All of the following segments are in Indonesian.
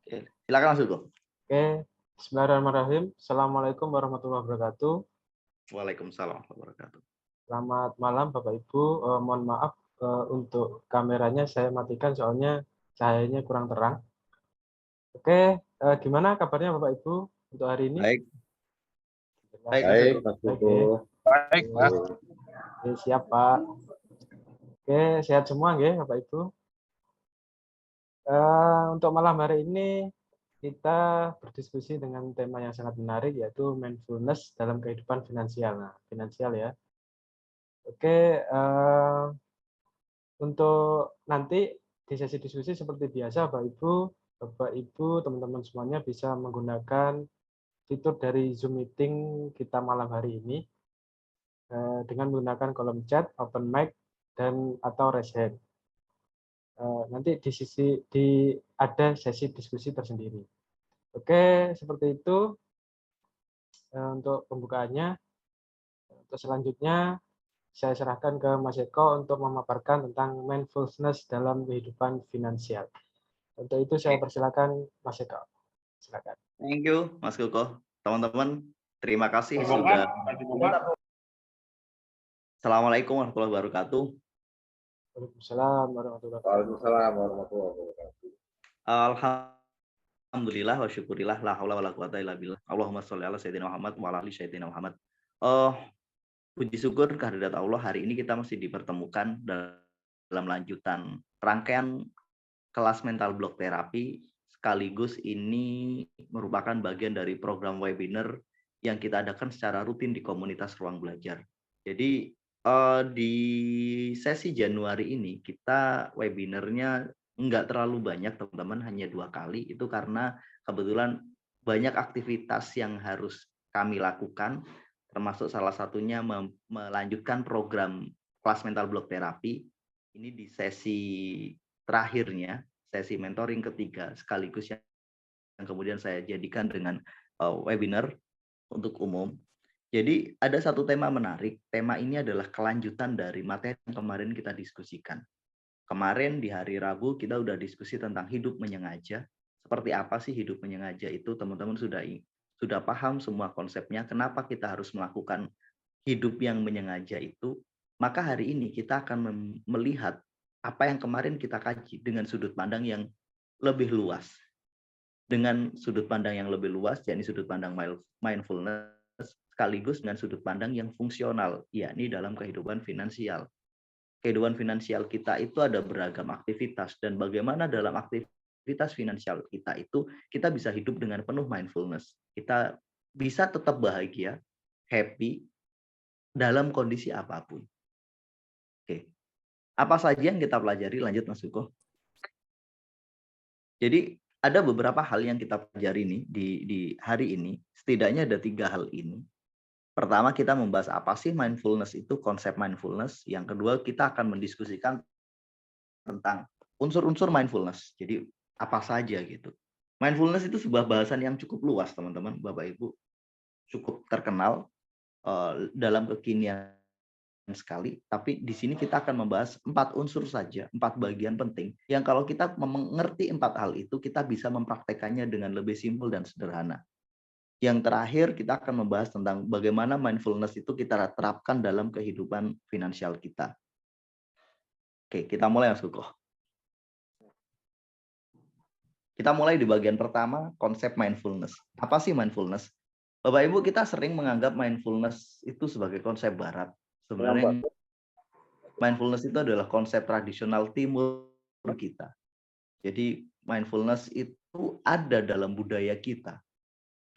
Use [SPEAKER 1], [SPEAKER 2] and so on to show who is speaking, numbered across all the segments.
[SPEAKER 1] Oke, silakan Mas Ugo.
[SPEAKER 2] Oke, bismillahirrahmanirrahim. Assalamualaikum warahmatullahi wabarakatuh.
[SPEAKER 1] Waalaikumsalam warahmatullahi wabarakatuh.
[SPEAKER 2] Selamat malam Bapak Ibu. Mohon maaf untuk kameranya saya matikan soalnya cahayanya kurang terang. Oke, gimana kabarnya Bapak Ibu untuk hari ini?
[SPEAKER 1] Baik, baik Mas
[SPEAKER 3] Baik,
[SPEAKER 1] Ugo.
[SPEAKER 3] Mas
[SPEAKER 2] Baik
[SPEAKER 3] Koko.
[SPEAKER 2] ya.
[SPEAKER 4] Baik, Mas.
[SPEAKER 2] Oke, siap Pak. Oke, sehat semua nggih Bapak Ibu. Untuk malam hari ini kita berdiskusi dengan tema yang sangat menarik yaitu mindfulness dalam kehidupan finansial. Nah, finansial ya. Oke, untuk nanti di sesi diskusi seperti biasa, Bapak Ibu, teman-teman semuanya bisa menggunakan fitur dari Zoom meeting kita malam hari ini dengan menggunakan kolom chat, open mic, dan atau raise hand. Nanti ada sesi diskusi tersendiri. Oke, seperti itu untuk pembukaannya. Untuk selanjutnya saya serahkan ke Mas Eko untuk memaparkan tentang mindfulness dalam kehidupan finansial. Untuk itu saya persilakan Mas Eko. Silakan.
[SPEAKER 1] Thank you Mas Ugo. Teman-teman, terima kasih sudah. Assalamualaikum warahmatullahi wabarakatuh.
[SPEAKER 2] Waalaikumsalam warahmatullahi wabarakatuh.
[SPEAKER 3] Waalaikumsalam warahmatullahi wabarakatuh.
[SPEAKER 1] Alhamdulillah wa syukurillah la haula wala quwata illa billah. Allahumma sholli ala sayyidina Muhammad wa ala ali sayyidina Muhammad. Puji syukur kehadirat Allah, hari ini kita masih dipertemukan dalam lanjutan rangkaian kelas mental block terapi, sekaligus ini merupakan bagian dari program webinar yang kita adakan secara rutin di komunitas Ruang Belajar. Jadi di sesi Januari ini kita webinarnya enggak terlalu banyak teman-teman, hanya 2 kali. Itu karena kebetulan banyak aktivitas yang harus kami lakukan, termasuk salah satunya melanjutkan program kelas mental block terapi. Ini di sesi terakhirnya, sesi mentoring ketiga, sekaligus yang kemudian saya jadikan dengan webinar untuk umum. Jadi ada satu tema menarik. Tema ini adalah kelanjutan dari materi yang kemarin kita diskusikan. Kemarin di hari Rabu kita udah diskusi tentang hidup menyengaja. Seperti apa sih hidup menyengaja itu? Teman-teman sudah paham semua konsepnya. Kenapa kita harus melakukan hidup yang menyengaja itu? Maka hari ini kita akan melihat apa yang kemarin kita kaji dengan sudut pandang yang lebih luas. Dengan sudut pandang yang lebih luas, yakni sudut pandang mindfulness, sekaligus dengan sudut pandang yang fungsional, yakni dalam kehidupan finansial. Kehidupan finansial kita itu ada beragam aktivitas, dan bagaimana dalam aktivitas finansial kita itu kita bisa hidup dengan penuh mindfulness. Kita bisa tetap bahagia, happy dalam kondisi apapun. Oke. Apa saja yang kita pelajari? Lanjut Mas Uko. Jadi ada beberapa hal yang kita pelajari nih di hari ini. Setidaknya ada 3 hal ini. Pertama, kita membahas apa sih mindfulness itu, konsep mindfulness. Yang kedua, kita akan mendiskusikan tentang unsur-unsur mindfulness. Jadi apa saja gitu. Mindfulness itu sebuah bahasan yang cukup luas, teman-teman, Bapak Ibu. Cukup terkenal dalam kekinian sekali. Tapi di sini kita akan membahas 4 unsur saja, 4 bagian penting. Yang kalau kita mengerti 4 hal itu, kita bisa mempraktekannya dengan lebih simpel dan sederhana. Yang terakhir, kita akan membahas tentang bagaimana mindfulness itu kita terapkan dalam kehidupan finansial kita. Oke, kita mulai Mas Kukoh. Kita mulai di bagian pertama, konsep mindfulness. Apa sih mindfulness? Bapak Ibu, kita sering menganggap mindfulness itu sebagai konsep barat. Sebenarnya mindfulness itu adalah konsep tradisional timur kita. Jadi mindfulness itu ada dalam budaya kita.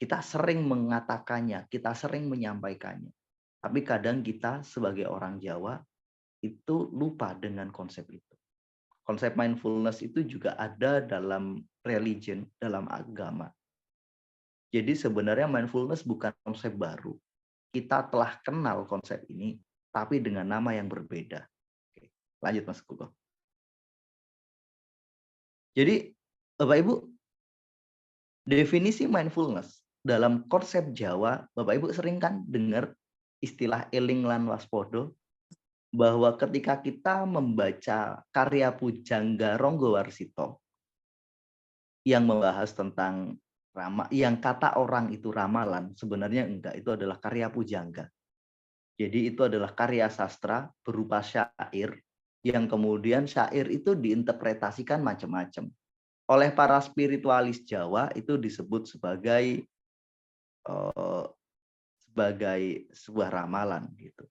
[SPEAKER 1] Kita sering mengatakannya, kita sering menyampaikannya. Tapi kadang kita sebagai orang Jawa itu lupa dengan konsep itu. Konsep mindfulness itu juga ada dalam religion, dalam agama. Jadi sebenarnya mindfulness bukan konsep baru. Kita telah kenal konsep ini, tapi dengan nama yang berbeda. Oke, lanjut Mas Kuko. Jadi Bapak Ibu, definisi mindfulness dalam konsep Jawa, Bapak Ibu sering kan dengar istilah eling lan waspodo, bahwa ketika kita membaca karya Pujangga Ronggowarsito, yang membahas tentang yang kata orang itu ramalan, sebenarnya enggak, itu adalah karya pujangga. Jadi itu adalah karya sastra berupa syair yang kemudian syair itu diinterpretasikan macam-macam. Oleh para spiritualis Jawa itu disebut sebagai sebuah ramalan gitu.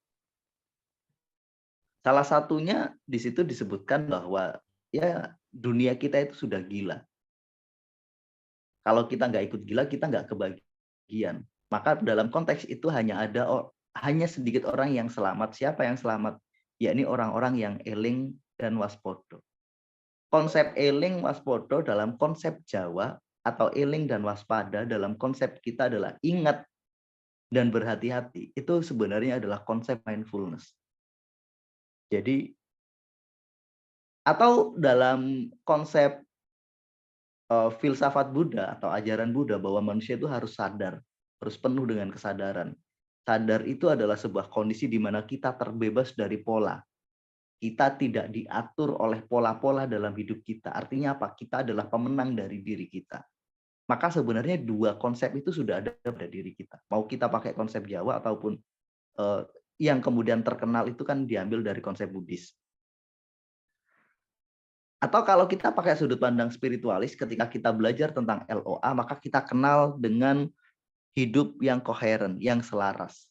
[SPEAKER 1] Salah satunya di situ disebutkan bahwa ya dunia kita itu sudah gila. Kalau kita nggak ikut gila, kita nggak kebagian. Maka dalam konteks itu hanya sedikit orang yang selamat. Siapa yang selamat? Yakni orang-orang yang eling dan waspodo. Konsep eling waspodo dalam konsep Jawa atau eling dan waspada dalam konsep kita adalah ingat dan berhati-hati. Itu sebenarnya adalah konsep mindfulness. Jadi atau dalam konsep filsafat Buddha atau ajaran Buddha bahwa manusia itu harus sadar, harus penuh dengan kesadaran. Sadar itu adalah sebuah kondisi di mana kita terbebas dari pola. Kita tidak diatur oleh pola-pola dalam hidup kita. Artinya apa? Kita adalah pemenang dari diri kita. Maka sebenarnya dua konsep itu sudah ada pada diri kita. Mau kita pakai konsep Jawa ataupun yang kemudian terkenal itu kan diambil dari konsep Buddhis. Atau kalau kita pakai sudut pandang spiritualis, ketika kita belajar tentang LOA, maka kita kenal dengan hidup yang koheren, yang selaras.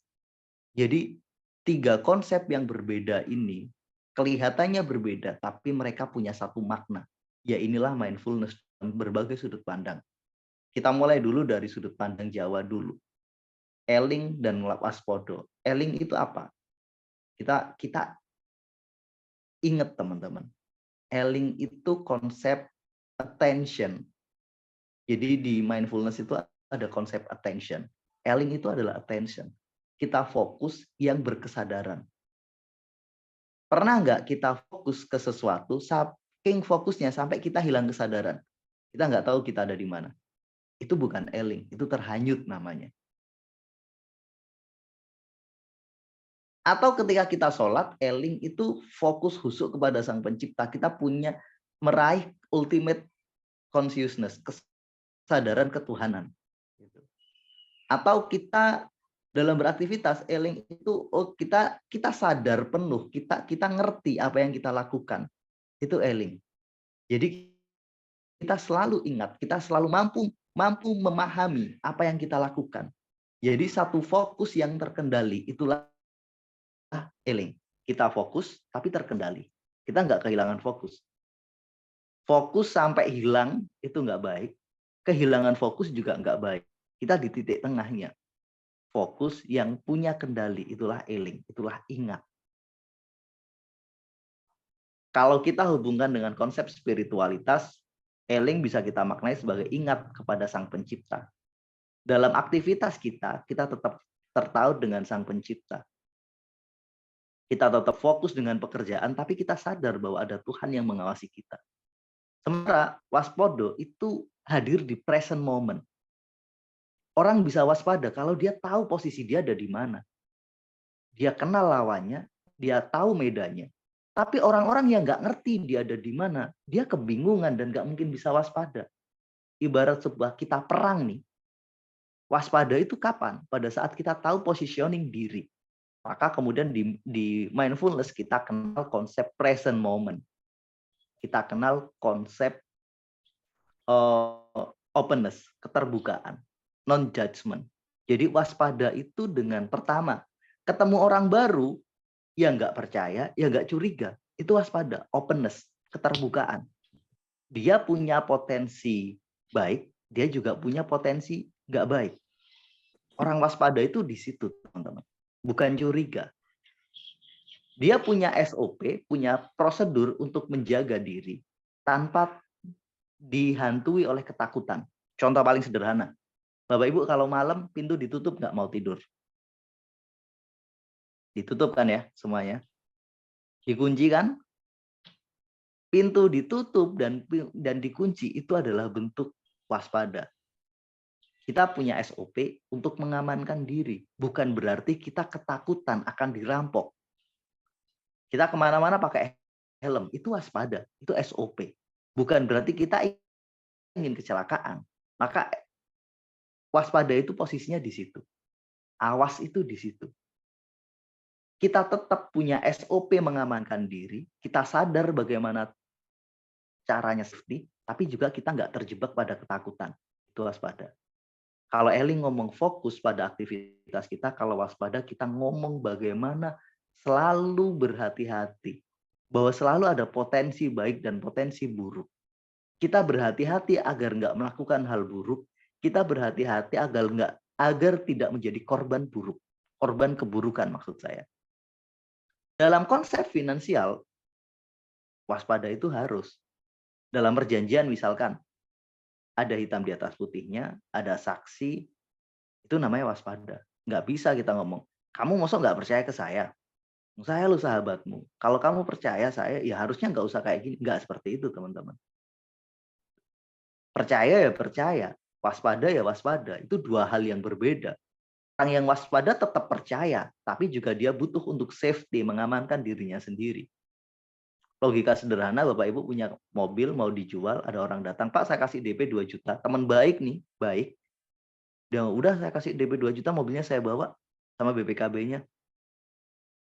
[SPEAKER 1] Jadi, tiga konsep yang berbeda ini, kelihatannya berbeda, tapi mereka punya satu makna. Ya inilah mindfulness dalam berbagai sudut pandang. Kita mulai dulu dari sudut pandang Jawa dulu. Eling dan waspodo. Eling itu apa? Kita ingat teman-teman. Eling itu konsep attention. Jadi di mindfulness itu ada konsep attention. Eling itu adalah attention. Kita fokus yang berkesadaran. Pernah nggak kita fokus ke sesuatu, saking fokusnya sampai kita hilang kesadaran. Kita nggak tahu kita ada di mana. Itu bukan eling, itu terhanyut namanya. Atau ketika kita sholat, eling itu fokus khusyuk kepada Sang Pencipta. Kita meraih ultimate consciousness, kesadaran ketuhanan. Atau kita dalam beraktivitas, eling itu kita sadar penuh, kita ngerti apa yang kita lakukan. Itu eling. Jadi kita selalu ingat, kita selalu mampu memahami apa yang kita lakukan. Jadi satu fokus yang terkendali, itulah eling. Kita fokus tapi terkendali. Kita nggak kehilangan fokus. Fokus sampai hilang itu nggak baik. Kehilangan fokus juga nggak baik. Kita di titik tengahnya. Fokus yang punya kendali, itulah eling, itulah ingat. Kalau kita hubungkan dengan konsep spiritualitas, eling bisa kita maknai sebagai ingat kepada Sang Pencipta. Dalam aktivitas kita tetap tertaut dengan Sang Pencipta. Kita tetap fokus dengan pekerjaan, tapi kita sadar bahwa ada Tuhan yang mengawasi kita. Sementara waspodo itu hadir di present moment. Orang bisa waspada kalau dia tahu posisi dia ada di mana. Dia kenal lawannya, dia tahu medannya. Tapi orang-orang yang nggak ngerti dia ada di mana, dia kebingungan dan nggak mungkin bisa waspada. Ibarat sebuah kita perang nih. Waspada itu kapan? Pada saat kita tahu positioning diri. Maka kemudian di mindfulness kita kenal konsep present moment. Kita kenal konsep openness, keterbukaan, non-judgment. Jadi waspada itu dengan pertama, ketemu orang baru, ya nggak percaya, ya nggak curiga. Itu waspada, openness, keterbukaan. Dia punya potensi baik, dia juga punya potensi nggak baik. Orang waspada itu di situ, teman-teman. Bukan curiga. Dia punya SOP, punya prosedur untuk menjaga diri tanpa dihantui oleh ketakutan. Contoh paling sederhana. Bapak Ibu kalau malam pintu ditutup nggak mau tidur? Ditutup kan ya semuanya? Dikunci kan? Pintu ditutup dan dikunci itu adalah bentuk waspada. Kita punya SOP untuk mengamankan diri. Bukan berarti kita ketakutan akan dirampok. Kita kemana-mana pakai helm. Itu waspada. Itu SOP. Bukan berarti kita ingin kecelakaan, maka waspada itu posisinya di situ. Awas itu di situ. Kita tetap punya SOP mengamankan diri, kita sadar bagaimana caranya safety, tapi juga kita nggak terjebak pada ketakutan. Itu waspada. Kalau Eling ngomong fokus pada aktivitas kita, kalau waspada kita ngomong bagaimana selalu berhati-hati. Bahwa selalu ada potensi baik dan potensi buruk. Kita berhati-hati agar nggak melakukan hal buruk. Kita berhati-hati agar tidak menjadi korban buruk. Korban keburukan maksud saya. Dalam konsep finansial, waspada itu harus. Dalam perjanjian misalkan, ada hitam di atas putihnya, ada saksi, itu namanya waspada. Nggak bisa kita ngomong, kamu masa nggak percaya ke saya? Saya lu sahabatmu. Kalau kamu percaya saya, ya harusnya nggak usah kayak gini. Nggak seperti itu, teman-teman. Percaya ya percaya, waspada ya waspada. Itu dua hal yang berbeda. Orang yang waspada tetap percaya, tapi juga dia butuh untuk safety, mengamankan dirinya sendiri. Logika sederhana, Bapak Ibu punya mobil, mau dijual, ada orang datang, Pak saya kasih DP 2 juta, teman baik nih, baik. Dia udah saya kasih DP 2 juta, mobilnya saya bawa sama BPKB-nya.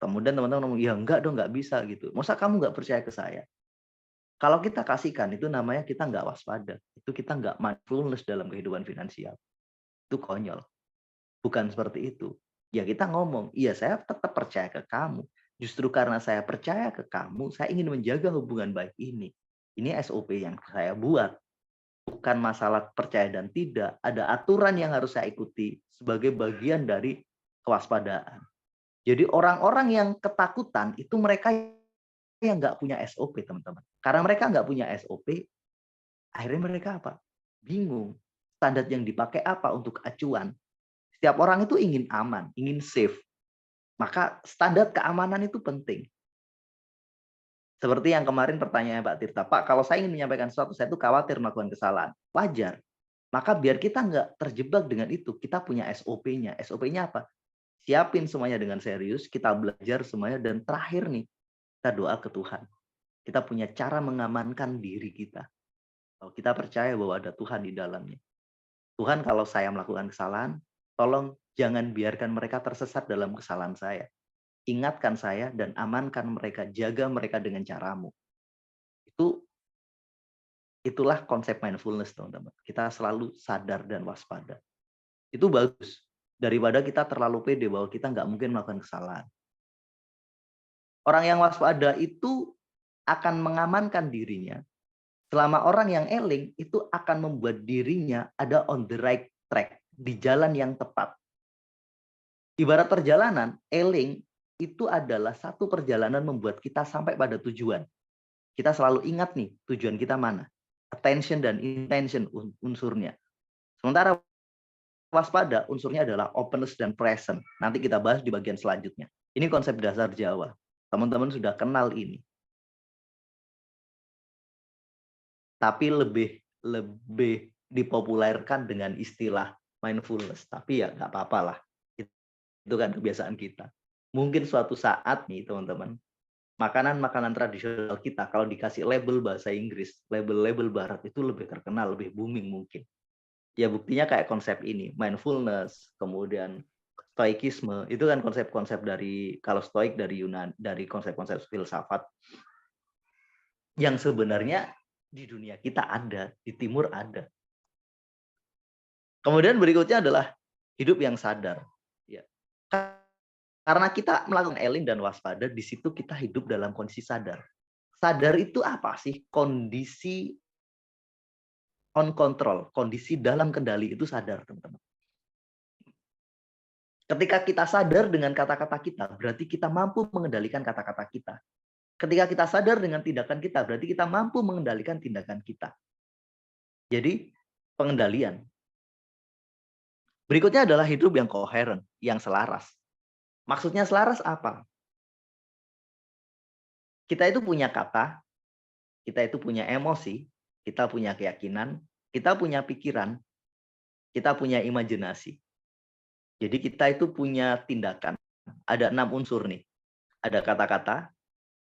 [SPEAKER 1] Kemudian teman-teman ngomong, ya enggak dong, nggak bisa gitu. Masa kamu nggak percaya ke saya? Kalau kita kasihkan, itu namanya kita nggak waspada. Itu kita nggak mindfulness dalam kehidupan finansial. Itu konyol. Bukan seperti itu. Ya kita ngomong, iya saya tetap percaya ke kamu. Justru karena saya percaya ke kamu, saya ingin menjaga hubungan baik ini. Ini SOP yang saya buat. Bukan masalah percaya dan tidak. Ada aturan yang harus saya ikuti sebagai bagian dari kewaspadaan. Jadi orang-orang yang ketakutan itu mereka yang nggak punya SOP, teman-teman. Karena mereka nggak punya SOP, akhirnya mereka apa? Bingung. Standar yang dipakai apa untuk acuan? Setiap orang itu ingin aman, ingin safe. Maka standar keamanan itu penting. Seperti yang kemarin pertanyaan Pak Tirta, Pak, kalau saya ingin menyampaikan sesuatu, saya itu khawatir melakukan kesalahan. Wajar. Maka biar kita nggak terjebak dengan itu, kita punya SOP-nya. SOP-nya apa? Siapin semuanya dengan serius, kita belajar semuanya, dan terakhir nih, kita doa ke Tuhan. Kita punya cara mengamankan diri kita. Kalau kita percaya bahwa ada Tuhan di dalamnya. Tuhan, kalau saya melakukan kesalahan, tolong jangan biarkan mereka tersesat dalam kesalahan saya. Ingatkan saya dan amankan mereka, jaga mereka dengan caramu. Itulah konsep mindfulness, teman-teman. Kita selalu sadar dan waspada. Itu bagus. Daripada kita terlalu pede bahwa kita nggak mungkin melakukan kesalahan. Orang yang waspada itu akan mengamankan dirinya. Selama orang yang eling itu akan membuat dirinya ada on the right track. Di jalan yang tepat. Ibarat perjalanan, eling itu adalah satu perjalanan membuat kita sampai pada tujuan. Kita selalu ingat nih, tujuan kita mana. Attention dan intention unsurnya. Sementara waspada unsurnya adalah openness dan present. Nanti kita bahas di bagian selanjutnya. Ini konsep dasar Jawa. Teman-teman sudah kenal ini. Tapi lebih dipopulerkan dengan istilah mindfulness. Tapi ya nggak apa-apa lah. Itu kan kebiasaan kita. Mungkin suatu saat nih teman-teman, makanan-makanan tradisional kita kalau dikasih label bahasa Inggris, label-label barat itu lebih terkenal, lebih booming mungkin. Ya buktinya kayak konsep ini, mindfulness, kemudian stoikisme, itu kan konsep-konsep dari, kalau stoik dari Yunan, dari konsep-konsep filsafat yang sebenarnya di dunia kita ada, di timur ada. Kemudian berikutnya adalah hidup yang sadar. Ya. Karena kita melakukan eling dan waspada, di situ kita hidup dalam kondisi sadar. Sadar itu apa sih? Kondisi on control, kondisi dalam kendali itu sadar, teman-teman. Ketika kita sadar dengan kata-kata kita, berarti kita mampu mengendalikan kata-kata kita. Ketika kita sadar dengan tindakan kita, berarti kita mampu mengendalikan tindakan kita. Jadi, pengendalian. Berikutnya adalah hidup yang koheren, yang selaras. Maksudnya selaras apa? Kita itu punya kata, kita itu punya emosi, kita punya keyakinan, kita punya pikiran, kita punya imajinasi. Jadi kita itu punya tindakan. Ada 6 unsur nih. Ada kata-kata,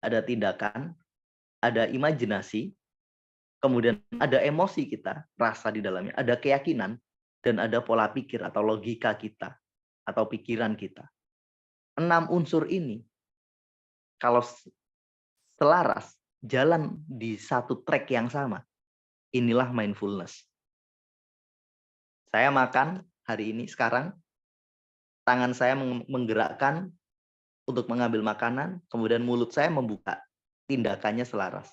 [SPEAKER 1] ada tindakan, ada imajinasi, kemudian ada emosi kita, rasa di dalamnya, ada keyakinan, dan ada pola pikir atau logika kita, atau pikiran kita. 6 unsur ini, kalau selaras, jalan di satu track yang sama, inilah mindfulness. Saya makan hari ini, sekarang, tangan saya menggerakkan untuk mengambil makanan, kemudian mulut saya membuka, tindakannya selaras.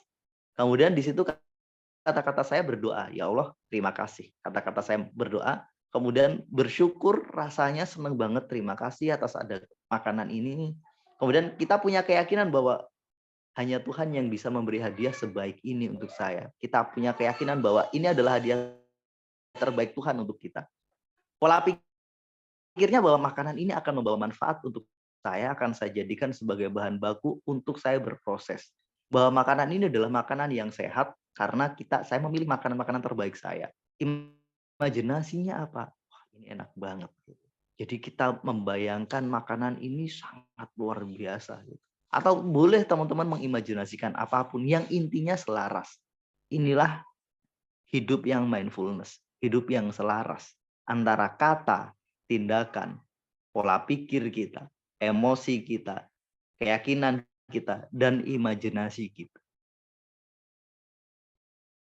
[SPEAKER 1] Kemudian di situ kata-kata saya berdoa, ya Allah terima kasih. Kata-kata saya berdoa, kemudian bersyukur, rasanya senang banget, terima kasih atas ada makanan ini. Kemudian kita punya keyakinan bahwa hanya Tuhan yang bisa memberi hadiah sebaik ini untuk saya. Kita punya keyakinan bahwa ini adalah hadiah terbaik Tuhan untuk kita. Pola pikirnya bahwa makanan ini akan membawa manfaat untuk saya, akan saya jadikan sebagai bahan baku untuk saya berproses. Bahwa makanan ini adalah makanan yang sehat karena saya memilih makanan-makanan terbaik saya. Imajinasinya apa? Wah, ini enak banget. Jadi kita membayangkan makanan ini sangat luar biasa. Atau boleh teman-teman mengimajinasikan apapun yang intinya selaras. Inilah hidup yang mindfulness, hidup yang selaras antara kata, tindakan, pola pikir kita, emosi kita, keyakinan kita, dan imajinasi kita.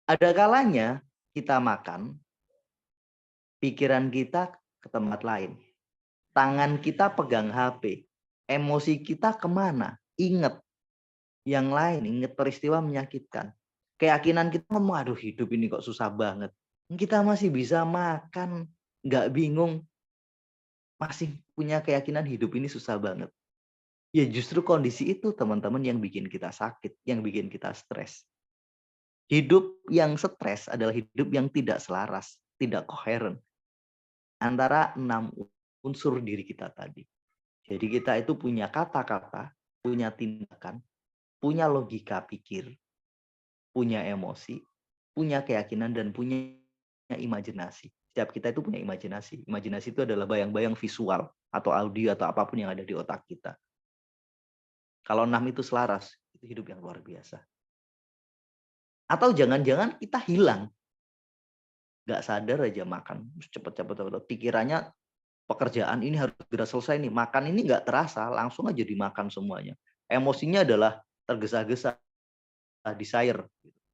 [SPEAKER 1] Ada kalanya kita makan, pikiran kita ke tempat lain. Tangan kita pegang HP, emosi kita kemana? Ingat yang lain, ingat peristiwa menyakitkan. Keyakinan kita ngomong, aduh hidup ini kok susah banget. Kita masih bisa makan, nggak bingung. Masih punya keyakinan hidup ini susah banget. Ya justru kondisi itu teman-teman yang bikin kita sakit, yang bikin kita stres. Hidup yang stres adalah hidup yang tidak selaras, tidak koheren antara 6 unsur diri kita tadi. Jadi kita itu punya kata-kata, punya tindakan, punya logika pikir, punya emosi, punya keyakinan, dan punya imajinasi. Setiap kita itu punya imajinasi. Imajinasi itu adalah bayang-bayang visual atau audio atau apapun yang ada di otak kita. Kalau 6 itu selaras, itu hidup yang luar biasa. Atau jangan-jangan kita hilang. Nggak sadar aja makan. Cepet-cepet. Pikirannya pekerjaan ini harus segera selesai nih. Makan ini nggak terasa, langsung aja dimakan semuanya. Emosinya adalah tergesa-gesa, desire.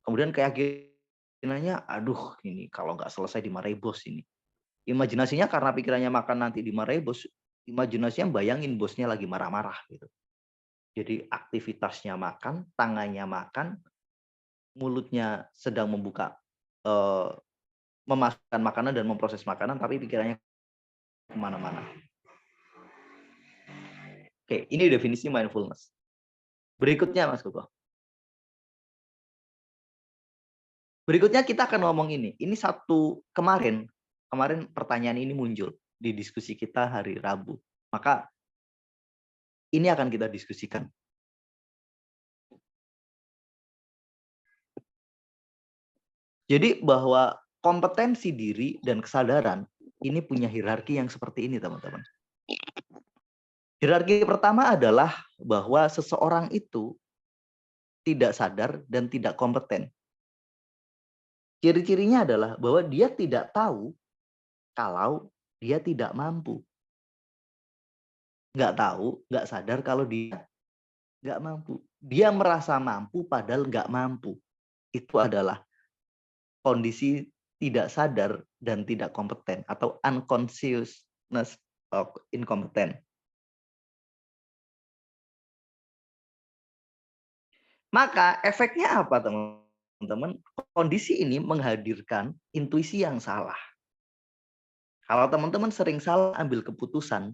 [SPEAKER 1] Kemudian keyakinannya, aduh ini kalau nggak selesai dimarahi bos ini. Imajinasinya karena pikirannya makan nanti dimarahi bos, imajinasinya bayangin bosnya lagi marah-marah gitu. Jadi aktivitasnya makan, tangannya makan, mulutnya sedang membuka, memasukkan makanan dan memproses makanan, tapi pikirannya kemana-mana. Oke, ini definisi mindfulness. Berikutnya Mas Koko. Berikutnya kita akan ngomong ini. Ini kemarin pertanyaan ini muncul di diskusi kita hari Rabu. Maka ini akan kita diskusikan. Jadi bahwa kompetensi diri dan kesadaran ini punya hierarki yang seperti ini, teman-teman. Hierarki pertama adalah bahwa seseorang itu tidak sadar dan tidak kompeten. Ciri-cirinya adalah bahwa dia tidak tahu kalau dia tidak mampu. Nggak tahu, nggak sadar kalau dia nggak mampu. Dia merasa mampu padahal nggak mampu. Itu adalah kondisi tidak sadar dan tidak kompeten atau unconsciousness of incompetent. Maka efeknya apa teman-teman? Kondisi ini menghadirkan intuisi yang salah. Kalau teman-teman sering salah ambil keputusan,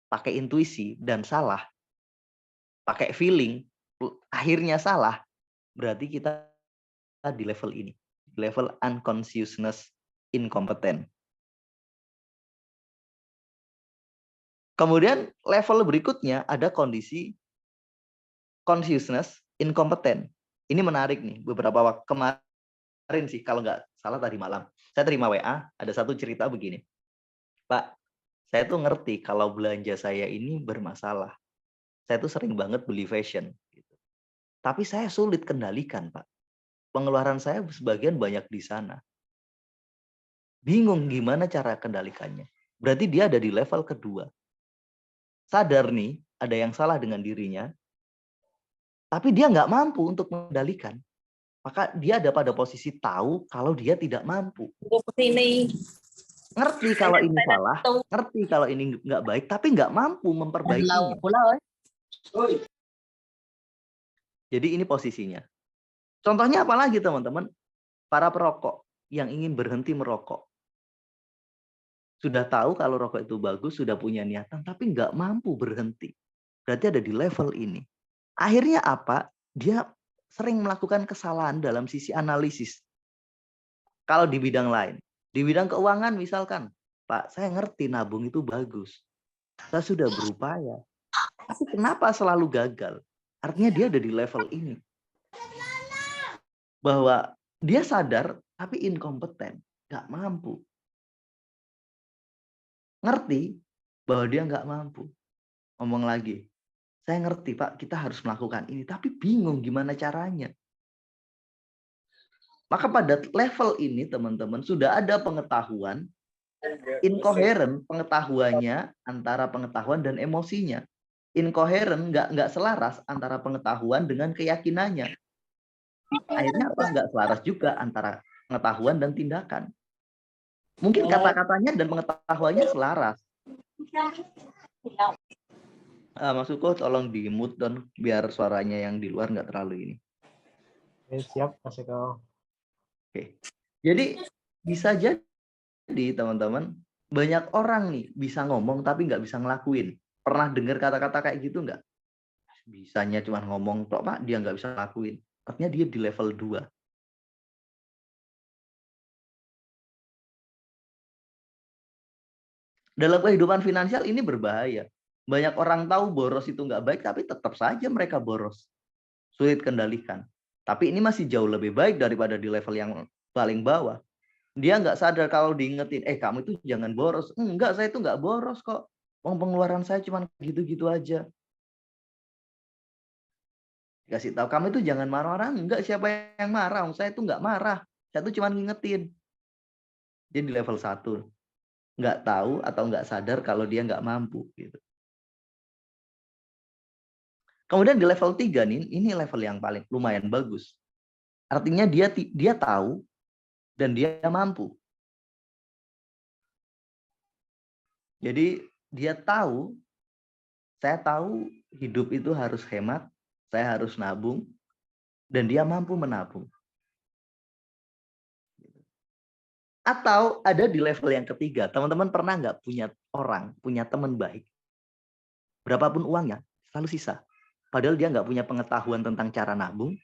[SPEAKER 1] pakai intuisi dan salah, pakai feeling, akhirnya salah, berarti kita di level ini, level unconsciousness incompetent. Kemudian level berikutnya ada kondisi consciousness incompetent. Ini menarik nih, beberapa waktu kemarin sih, kalau nggak salah tadi malam, saya terima WA, ada satu cerita begini. Pak, saya tuh ngerti kalau belanja saya ini bermasalah. Saya tuh sering banget beli fashion. Tapi saya sulit kendalikan, Pak. pengeluaran saya sebagian banyak di sana. Bingung gimana cara kendalikannya. Berarti dia ada di level kedua. Sadar nih, ada yang salah dengan dirinya, tapi dia nggak mampu untuk mengendalikan. Maka dia ada pada posisi tahu kalau dia tidak mampu. Ngerti kalau ini salah, ngerti kalau ini nggak baik, tapi nggak mampu memperbaikinya. Jadi ini posisinya. Contohnya apa lagi teman-teman? Para perokok yang ingin berhenti merokok. Sudah tahu kalau rokok itu bagus, sudah punya niatan, tapi nggak mampu berhenti. Berarti ada di level ini. Akhirnya apa? Dia sering melakukan kesalahan dalam sisi analisis. Kalau di bidang lain. Di bidang keuangan misalkan, Pak, saya ngerti nabung itu bagus. Saya sudah berupaya. Tapi kenapa selalu gagal? Artinya dia ada di level ini. Bahwa dia sadar, tapi inkompeten. Nggak mampu. Ngerti bahwa dia nggak mampu. Ngomong lagi, saya ngerti Pak, kita harus melakukan ini, tapi bingung gimana caranya. Maka pada level ini teman-teman sudah ada pengetahuan, inkoheren pengetahuannya antara pengetahuan dan emosinya. Inkoheren nggak selaras antara pengetahuan dengan keyakinannya. Akhirnya apa? Nggak selaras juga antara pengetahuan dan tindakan. Mungkin kata-katanya dan pengetahuannya selaras. Mas Uko tolong di-mute dan biar suaranya yang di luar nggak terlalu ini.
[SPEAKER 2] Siap, Mas Eko.
[SPEAKER 1] Oke. Jadi bisa jadi teman-teman, banyak orang nih bisa ngomong tapi nggak bisa ngelakuin. Pernah dengar kata-kata kayak gitu nggak? Bisanya cuma ngomong tok Pak, dia nggak bisa ngelakuin. Artinya dia di level 2. Dalam kehidupan finansial ini berbahaya. Banyak orang tahu boros itu nggak baik, tapi tetap saja mereka boros. Sulit kendalikan. Tapi ini masih jauh lebih baik daripada di level yang paling bawah. Dia nggak sadar kalau diingetin, kamu itu jangan boros. Enggak, saya itu nggak boros kok. Pengeluaran saya cuma gitu-gitu aja. Kasih tahu, kamu itu jangan marah-marah. Enggak, siapa yang marah? Saya itu nggak marah. Saya itu cuma ngingetin. Dia di level 1. Nggak tahu atau nggak sadar kalau dia nggak mampu. Gitu. Kemudian di level 3 nih, ini level yang paling lumayan bagus. Artinya dia tahu dan dia mampu. Jadi dia tahu, saya tahu hidup itu harus hemat, saya harus nabung, dan dia mampu menabung. Atau ada di level yang ketiga, teman-teman pernah nggak punya teman baik, berapapun uangnya, selalu sisa. Padahal dia nggak punya pengetahuan tentang cara nabung,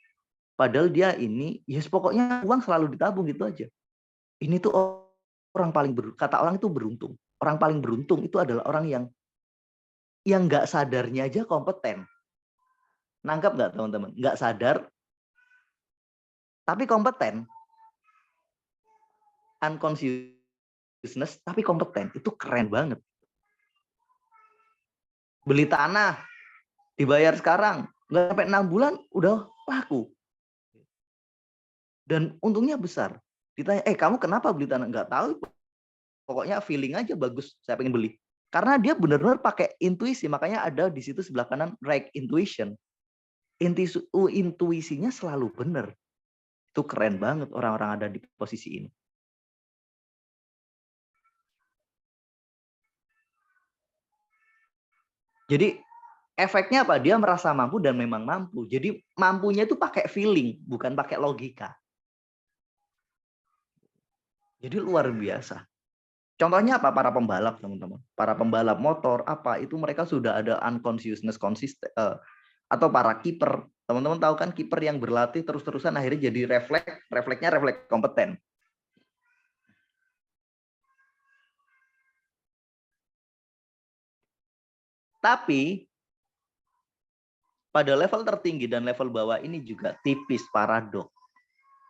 [SPEAKER 1] padahal dia ini, pokoknya uang selalu ditabung gitu aja. Ini tuh orang paling kata orang itu beruntung. Orang paling beruntung itu adalah orang yang nggak sadarnya aja kompeten. Nangkap nggak teman-teman? Nggak sadar, tapi kompeten. Unconsciousness, tapi kompeten. Itu keren banget. Beli tanah, dibayar sekarang. Nggak sampai 6 bulan, udah laku. Dan untungnya besar. Ditanya, kamu kenapa beli tanah? Nggak tahu. Pokoknya feeling aja bagus, saya pengen beli. Karena dia benar-benar pakai intuisi. Makanya ada di situ sebelah kanan, right intuition. Intuisinya selalu benar. Itu keren banget orang-orang ada di posisi ini. Jadi efeknya apa? Dia merasa mampu dan memang mampu. Jadi mampunya itu pakai feeling, bukan pakai logika. Jadi luar biasa. Contohnya apa? Para pembalap, teman-teman. Para pembalap motor, itu mereka sudah ada unconsciousness konsisten. Atau para kiper. Teman-teman tahu kan kiper yang berlatih terus-terusan akhirnya jadi refleksnya refleks kompeten. Tapi pada level tertinggi dan level bawah ini juga tipis paradok.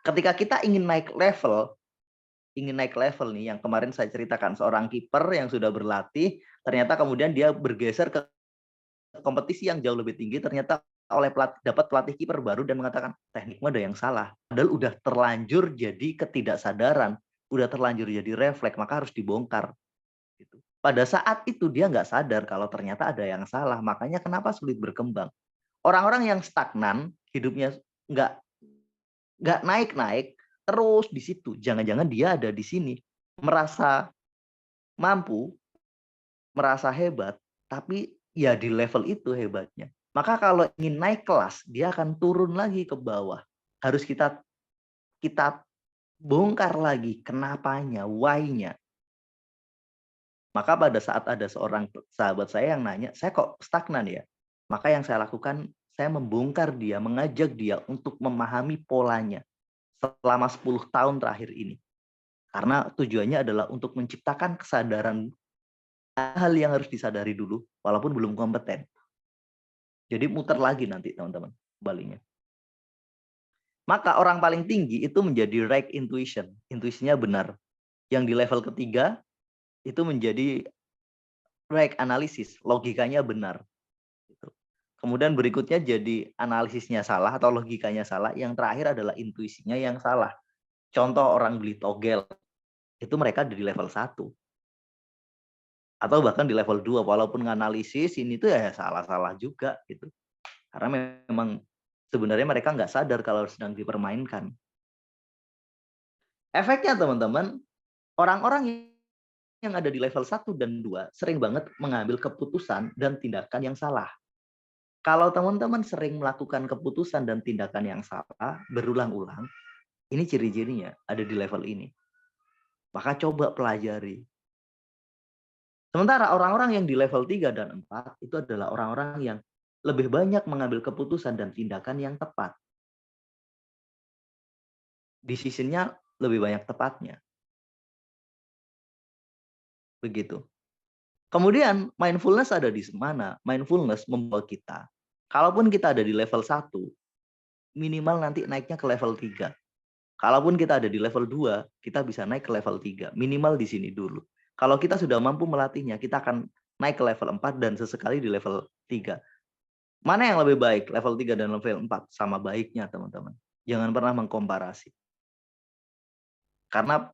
[SPEAKER 1] Ketika kita ingin naik level nih, yang kemarin saya ceritakan, seorang kiper yang sudah berlatih, ternyata kemudian dia bergeser ke kompetisi yang jauh lebih tinggi, ternyata dapat pelatih kiper baru dan mengatakan teknikmu ada yang salah. Padahal udah terlanjur jadi ketidaksadaran, udah terlanjur jadi refleks, maka harus dibongkar. Gitu. Pada saat itu dia nggak sadar kalau ternyata ada yang salah, makanya kenapa sulit berkembang. Orang-orang yang stagnan, hidupnya nggak naik-naik, terus di situ. Jangan-jangan dia ada di sini, merasa mampu, merasa hebat, tapi ya di level itu hebatnya. Maka kalau ingin naik kelas, dia akan turun lagi ke bawah. Harus kita bongkar lagi kenapanya, why-nya. Maka pada saat ada seorang sahabat saya yang nanya, saya kok stagnan ya? Maka yang saya lakukan, saya membongkar dia, mengajak dia untuk memahami polanya selama 10 tahun terakhir ini. Karena tujuannya adalah untuk menciptakan kesadaran hal yang harus disadari dulu, walaupun belum kompeten. Jadi muter lagi nanti teman-teman, baliknya. Maka orang paling tinggi itu menjadi right intuition. Intuisinya benar. Yang di level ketiga, itu menjadi right analysis. Logikanya benar. Kemudian berikutnya jadi analisisnya salah atau logikanya salah. Yang terakhir adalah intuisinya yang salah. Contoh orang beli togel. Itu mereka di level 1. Atau bahkan di level 2. Walaupun nganalisis, ini tuh ya salah-salah juga. Gitu. Karena memang sebenarnya mereka nggak sadar kalau sedang dipermainkan. Efeknya teman-teman, orang-orang yang ada di level 1 dan 2 sering banget mengambil keputusan dan tindakan yang salah. Kalau teman-teman sering melakukan keputusan dan tindakan yang salah berulang-ulang, ini ciri-cirinya ada di level ini. Maka coba pelajari. Sementara orang-orang yang di level 3 dan 4 itu adalah orang-orang yang lebih banyak mengambil keputusan dan tindakan yang tepat. Decision-nya lebih banyak tepatnya. Begitu. Kemudian mindfulness ada di mana? Mindfulness membawa kita. Kalaupun kita ada di level 1, minimal nanti naiknya ke level 3. Kalaupun kita ada di level 2, kita bisa naik ke level 3. Minimal di sini dulu. Kalau kita sudah mampu melatihnya, kita akan naik ke level 4 dan sesekali di level 3. Mana yang lebih baik? Level 3 dan level 4. Sama baiknya, teman-teman. Jangan pernah mengkomparasi. Karena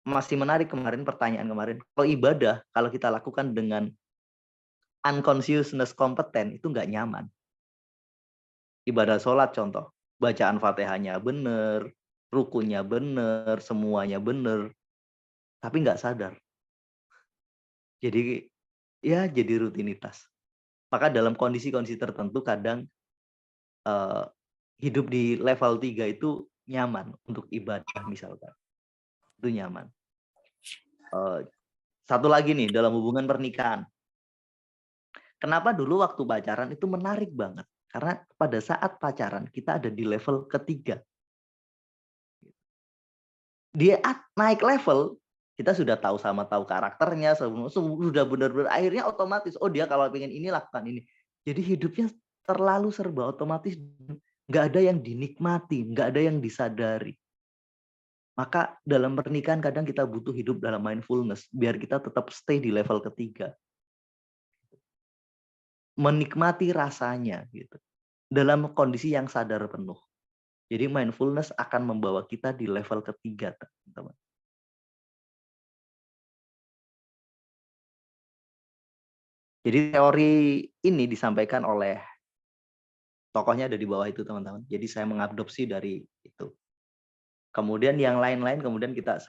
[SPEAKER 1] masih menarik pertanyaan kemarin. Kalau ibadah, kalau kita lakukan dengan unconsciousness kompeten, itu nggak nyaman. Ibadah sholat contoh. Bacaan Fatihahnya benar, rukunnya benar, semuanya benar. Tapi nggak sadar. Jadi ya jadi rutinitas. Maka dalam kondisi-kondisi tertentu kadang hidup di level 3 itu nyaman untuk ibadah misalkan. Itu nyaman. Satu lagi nih dalam hubungan pernikahan. Kenapa dulu waktu pacaran itu menarik banget? Karena pada saat pacaran kita ada di level ketiga. Dia naik level, kita sudah tahu karakternya, sudah benar-benar akhirnya otomatis, oh dia kalau pengen ini lakukan ini. Jadi hidupnya terlalu serba otomatis, nggak ada yang dinikmati, nggak ada yang disadari. Maka dalam pernikahan kadang kita butuh hidup dalam mindfulness, biar kita tetap stay di level ketiga. Menikmati rasanya gitu. Dalam kondisi yang sadar penuh. Jadi mindfulness akan membawa kita di level ketiga, teman-teman. Jadi teori ini disampaikan oleh tokohnya ada di bawah itu, teman-teman. Jadi saya mengadopsi dari itu. Kemudian yang lain-lain kemudian kita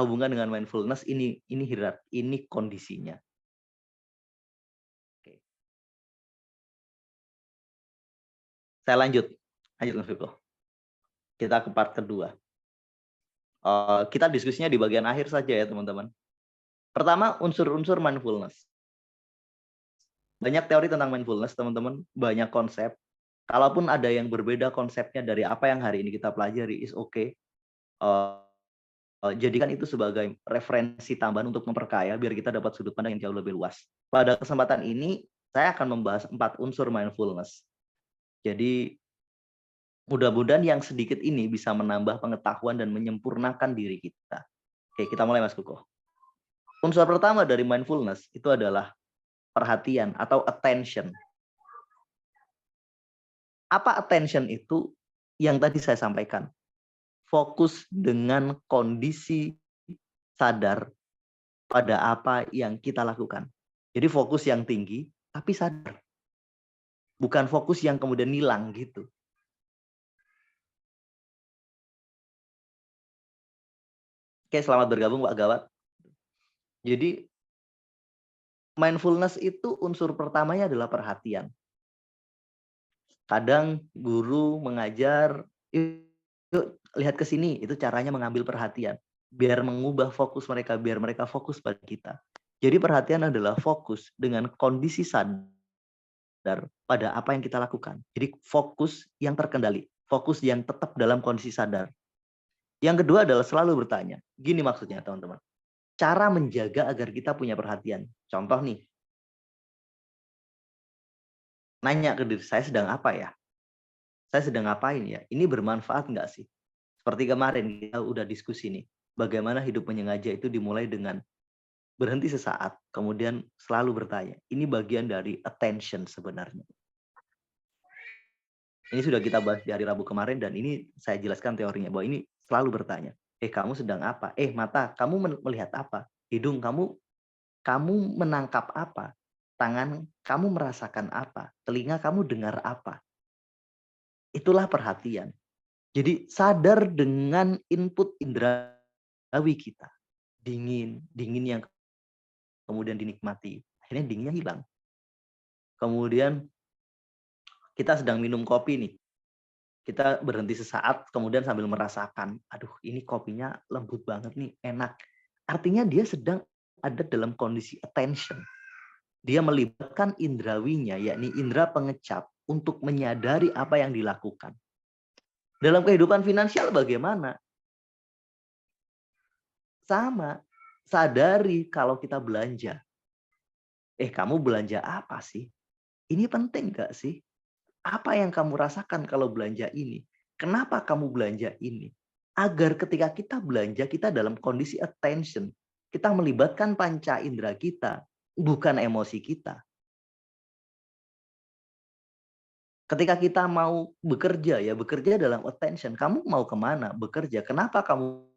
[SPEAKER 1] hubungkan dengan mindfulness, ini kondisinya. Oke. Saya lanjut Mas Viko. Kita ke part kedua. Kita diskusinya di bagian akhir saja ya teman-teman. Pertama, unsur-unsur mindfulness. Banyak teori tentang mindfulness, teman-teman. Banyak konsep. Kalaupun ada yang berbeda konsepnya dari apa yang hari ini kita pelajari, is okay. Jadikan itu sebagai referensi tambahan untuk memperkaya, biar kita dapat sudut pandang yang jauh lebih luas. Pada kesempatan ini, saya akan membahas 4 unsur mindfulness. Jadi, mudah-mudahan yang sedikit ini bisa menambah pengetahuan dan menyempurnakan diri kita. Oke, kita mulai Mas Kuko. Unsur pertama dari mindfulness itu adalah perhatian atau attention. Apa attention itu? Yang tadi saya sampaikan. Fokus dengan kondisi sadar pada apa yang kita lakukan. Jadi fokus yang tinggi, tapi sadar. Bukan fokus yang kemudian hilang gitu. Oke, selamat bergabung Pak Gawat. Jadi mindfulness itu unsur pertamanya adalah perhatian. Kadang guru mengajar, yuk lihat ke sini, itu caranya mengambil perhatian. Biar mengubah fokus mereka, biar mereka fokus pada kita. Jadi perhatian adalah fokus dengan kondisi sadar pada apa yang kita lakukan. Jadi fokus yang terkendali, fokus yang tetap dalam kondisi sadar. Yang kedua adalah selalu bertanya. Gini maksudnya teman-teman. Cara menjaga agar kita punya perhatian. Contoh nih. Nanya ke diri, saya sedang apa ya? Saya sedang ngapain ya? Ini bermanfaat nggak sih? Seperti kemarin kita udah diskusi nih. Bagaimana hidup menyengaja itu dimulai dengan berhenti sesaat, kemudian selalu bertanya. Ini bagian dari attention sebenarnya. Ini sudah kita bahas di hari Rabu kemarin dan ini saya jelaskan teorinya bahwa ini selalu bertanya. Kamu sedang apa? Mata, kamu melihat apa? Hidung, kamu menangkap apa? Tangan, kamu merasakan apa? Telinga, kamu dengar apa? Itulah perhatian. Jadi sadar dengan input indrawi kita. Dingin yang kemudian dinikmati. Akhirnya dinginnya hilang. Kemudian kita sedang minum kopi nih. Kita berhenti sesaat, kemudian sambil merasakan, aduh ini kopinya lembut banget nih, enak. Artinya dia sedang ada dalam kondisi attention. Dia melibatkan indrawinya, yakni indera pengecap, untuk menyadari apa yang dilakukan. Dalam kehidupan finansial bagaimana? Sama, sadari kalau kita belanja. Kamu belanja apa sih? Ini penting nggak sih? Apa yang kamu rasakan kalau belanja ini? Kenapa kamu belanja ini? Agar ketika kita belanja, kita dalam kondisi attention. Kita melibatkan panca indera kita, bukan emosi kita. Ketika kita mau bekerja, ya bekerja dalam attention. Kamu mau kemana? Bekerja. Kenapa kamu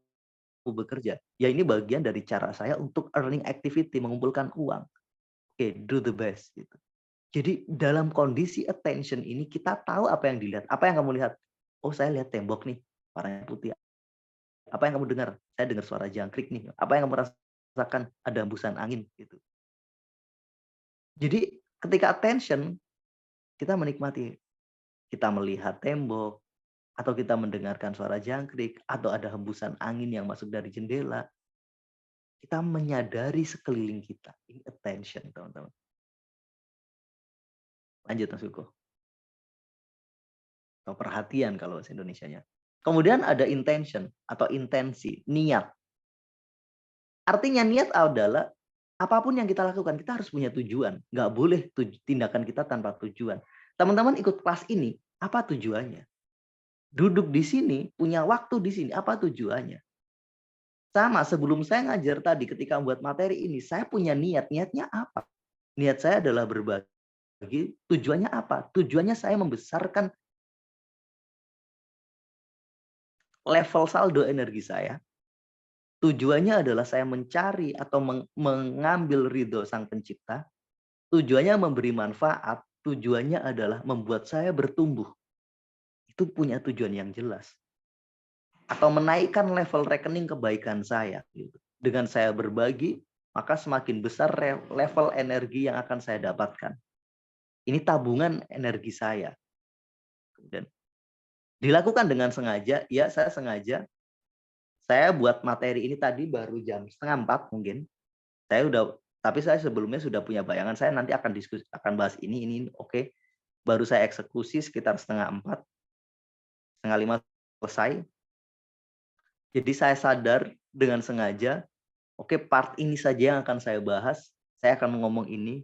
[SPEAKER 1] bekerja? Ya ini bagian dari cara saya untuk earning activity, mengumpulkan uang. Do the best. Gitu. Jadi dalam kondisi attention ini kita tahu apa yang dilihat. Apa yang kamu lihat? Oh saya lihat tembok nih, warnanya putih. Apa yang kamu dengar? Saya dengar suara jangkrik nih. Apa yang kamu rasakan? Ada hembusan angin gitu. Jadi ketika attention, kita menikmati. Kita melihat tembok, atau kita mendengarkan suara jangkrik, atau ada hembusan angin yang masuk dari jendela. Kita menyadari sekeliling kita. Ini attention, teman-teman. Lanjut Mas Uko. Atau perhatian kalau bahasa Indonesianya. Kemudian ada intention atau intensi, niat. Artinya niat adalah apapun yang kita lakukan, kita harus punya tujuan. Nggak boleh tindakan kita tanpa tujuan. Teman-teman ikut kelas ini, apa tujuannya? Duduk di sini, punya waktu di sini, apa tujuannya? Sama, sebelum saya ngajar tadi, ketika membuat materi ini, saya punya niat. Niatnya apa? Niat saya adalah berbagi. Tujuannya apa? Tujuannya saya membesarkan level saldo energi saya. Tujuannya adalah saya mencari atau mengambil ridho Sang Pencipta. Tujuannya memberi manfaat. Tujuannya adalah membuat saya bertumbuh. Itu punya tujuan yang jelas. Atau menaikkan level rekening kebaikan saya. Dengan saya berbagi, maka semakin besar level energi yang akan saya dapatkan. Ini tabungan energi saya. Kemudian dilakukan dengan sengaja, ya saya sengaja. Saya buat materi ini tadi baru jam 3:30 mungkin. Tapi saya sebelumnya sudah punya bayangan, saya nanti akan bahas ini, oke. Baru saya eksekusi sekitar 3:30, 4:30 selesai. Jadi saya sadar dengan sengaja, oke, part ini saja yang akan saya bahas, saya akan ngomong ini.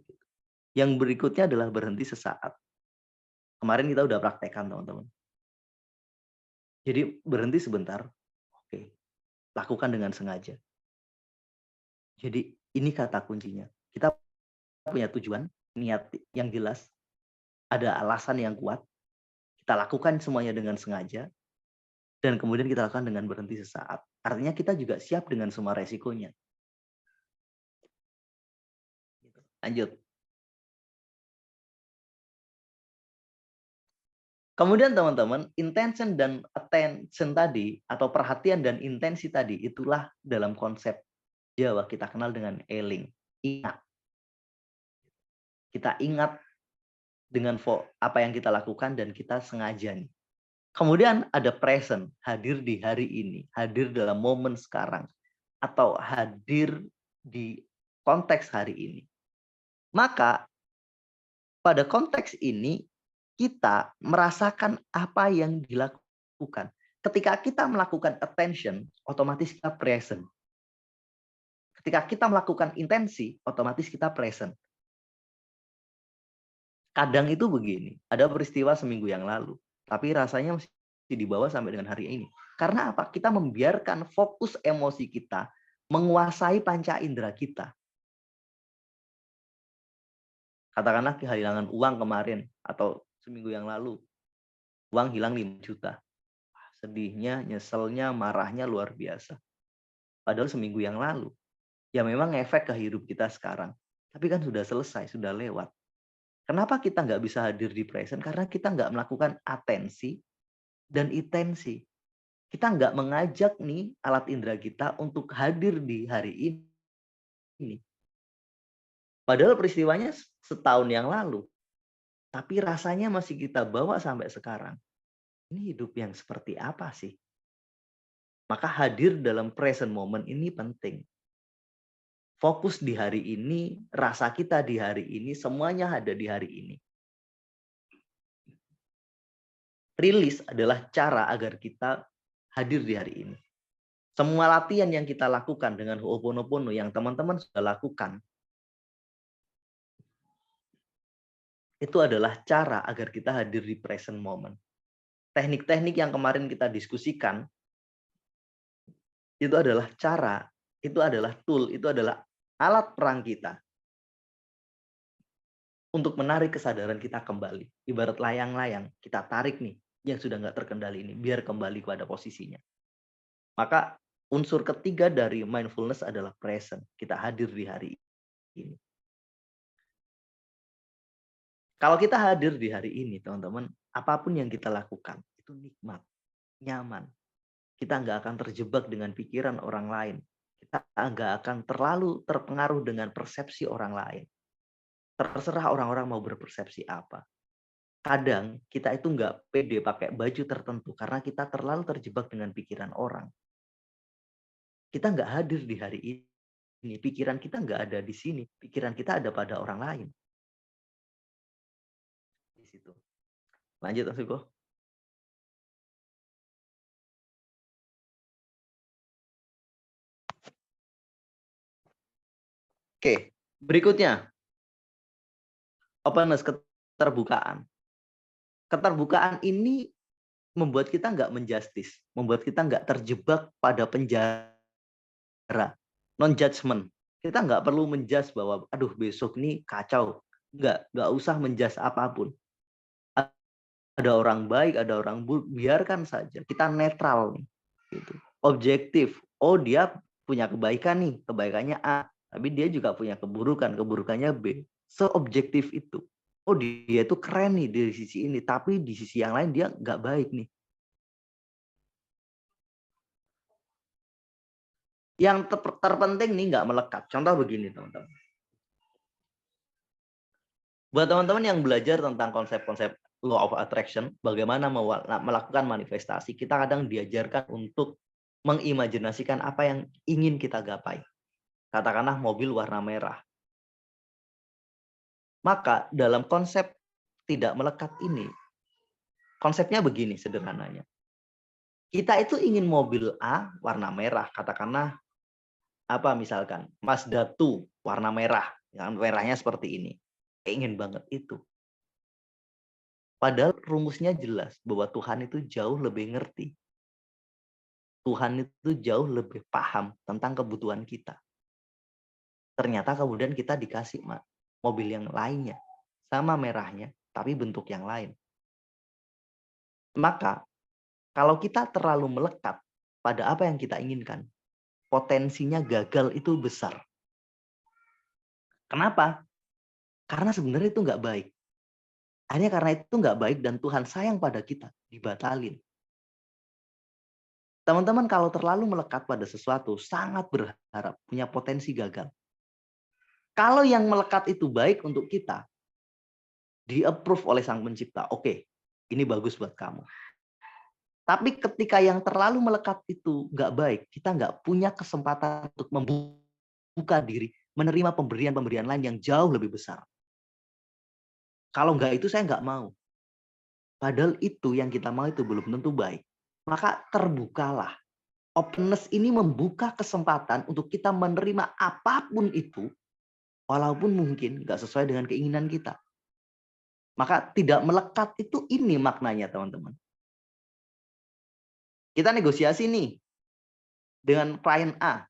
[SPEAKER 1] Yang berikutnya adalah berhenti sesaat. Kemarin kita udah praktekkan, teman-teman. Jadi berhenti sebentar, oke, lakukan dengan sengaja. Jadi ini kata kuncinya. Kita punya tujuan, niat yang jelas, ada alasan yang kuat, kita lakukan semuanya dengan sengaja, dan kemudian kita lakukan dengan berhenti sesaat. Artinya kita juga siap dengan semua resikonya. Lanjut. Kemudian teman-teman, intention dan attention tadi, atau perhatian dan intensi tadi, itulah dalam konsep Jawa kita kenal dengan eling. Ingat. Kita ingat dengan apa yang kita lakukan dan kita sengaja nih. Kemudian ada present, hadir di hari ini, hadir dalam momen sekarang, atau hadir di konteks hari ini. Maka pada konteks ini kita merasakan apa yang dilakukan. Ketika kita melakukan attention, otomatis kita present. Ketika kita melakukan intensi, otomatis kita present. Kadang itu begini, ada peristiwa seminggu yang lalu, tapi rasanya masih dibawa sampai dengan hari ini. Karena apa? Kita membiarkan fokus emosi kita menguasai panca indera kita. Katakanlah kehilangan uang kemarin atau seminggu yang lalu. Uang hilang 5 juta. Sedihnya, nyeselnya, marahnya luar biasa. Padahal seminggu yang lalu. Ya memang efek ke hidup kita sekarang. Tapi kan sudah selesai, sudah lewat. Kenapa kita nggak bisa hadir di present? Karena kita nggak melakukan atensi dan intensi. Kita nggak mengajak nih alat indera kita untuk hadir di hari ini. Padahal peristiwanya setahun yang lalu. Tapi rasanya masih kita bawa sampai sekarang. Ini hidup yang seperti apa sih? Maka hadir dalam present moment ini penting. Fokus di hari ini, rasa kita di hari ini, semuanya ada di hari ini. Rilis adalah cara agar kita hadir di hari ini. Semua latihan yang kita lakukan dengan Ho'oponopono yang teman-teman sudah lakukan, itu adalah cara agar kita hadir di present moment. Teknik-teknik yang kemarin kita diskusikan, itu adalah cara, itu adalah tool, itu adalah alat perang kita untuk menarik kesadaran kita kembali. Ibarat layang-layang, kita tarik nih, yang sudah nggak terkendali ini, biar kembali kepada posisinya. Maka unsur ketiga dari mindfulness adalah present. Kita hadir di hari ini. Kalau kita hadir di hari ini, teman-teman, apapun yang kita lakukan, itu nikmat, nyaman. Kita nggak akan terjebak dengan pikiran orang lain. Kita nggak akan terlalu terpengaruh dengan persepsi orang lain. Terserah orang-orang mau berpersepsi apa. Kadang kita itu nggak pede pakai baju tertentu karena kita terlalu terjebak dengan pikiran orang. Kita nggak hadir di hari ini. Pikiran kita nggak ada di sini. Pikiran kita ada pada orang lain. Di situ. Lanjut, Mas Hugo. Oke, berikutnya. Openness, keterbukaan. Keterbukaan ini membuat kita nggak menjustis, membuat kita nggak terjebak pada penjara, non-judgment. Kita nggak perlu menjudge bahwa, aduh besok ini kacau. Nggak usah menjudge apapun. Ada orang baik, ada orang buruk, biarkan saja. Kita netral nih, gitu. Objektif. Oh dia punya kebaikan nih, kebaikannya A, tapi dia juga punya keburukan, keburukannya B. Seobjektif itu. Oh dia itu keren nih di sisi ini, tapi di sisi yang lain dia nggak baik nih. Yang terpenting nih nggak melekat. Contoh begini teman-teman. Buat teman-teman yang belajar tentang konsep-konsep law of attraction, bagaimana melakukan manifestasi, kita kadang diajarkan untuk mengimajinasikan apa yang ingin kita gapai. Katakanlah mobil warna merah. Maka dalam konsep tidak melekat ini, konsepnya begini sederhananya. Kita itu ingin mobil A warna merah, katakanlah apa misalkan Mazda 2 warna merah, yang merahnya seperti ini. Ingin banget itu. Padahal rumusnya jelas bahwa Tuhan itu jauh lebih ngerti. Tuhan itu jauh lebih paham tentang kebutuhan kita. Ternyata kemudian kita dikasih mobil yang lainnya. Sama merahnya, tapi bentuk yang lain. Maka, kalau kita terlalu melekat pada apa yang kita inginkan, potensinya gagal itu besar. Kenapa? Karena sebenarnya itu nggak baik. Hanya karena itu nggak baik dan Tuhan sayang pada kita, dibatalin. Teman-teman kalau terlalu melekat pada sesuatu, sangat berharap punya potensi gagal. Kalau yang melekat itu baik untuk kita, di-approve oleh Sang Pencipta, oke, ini bagus buat kamu. Tapi ketika yang terlalu melekat itu nggak baik, kita nggak punya kesempatan untuk membuka diri, menerima pemberian-pemberian lain yang jauh lebih besar. Kalau nggak itu saya nggak mau. Padahal itu yang kita mau itu belum tentu baik. Maka terbukalah. Openness ini membuka kesempatan untuk kita menerima apapun itu, walaupun mungkin nggak sesuai dengan keinginan kita. Maka tidak melekat itu ini maknanya teman-teman. Kita negosiasi nih dengan klien A.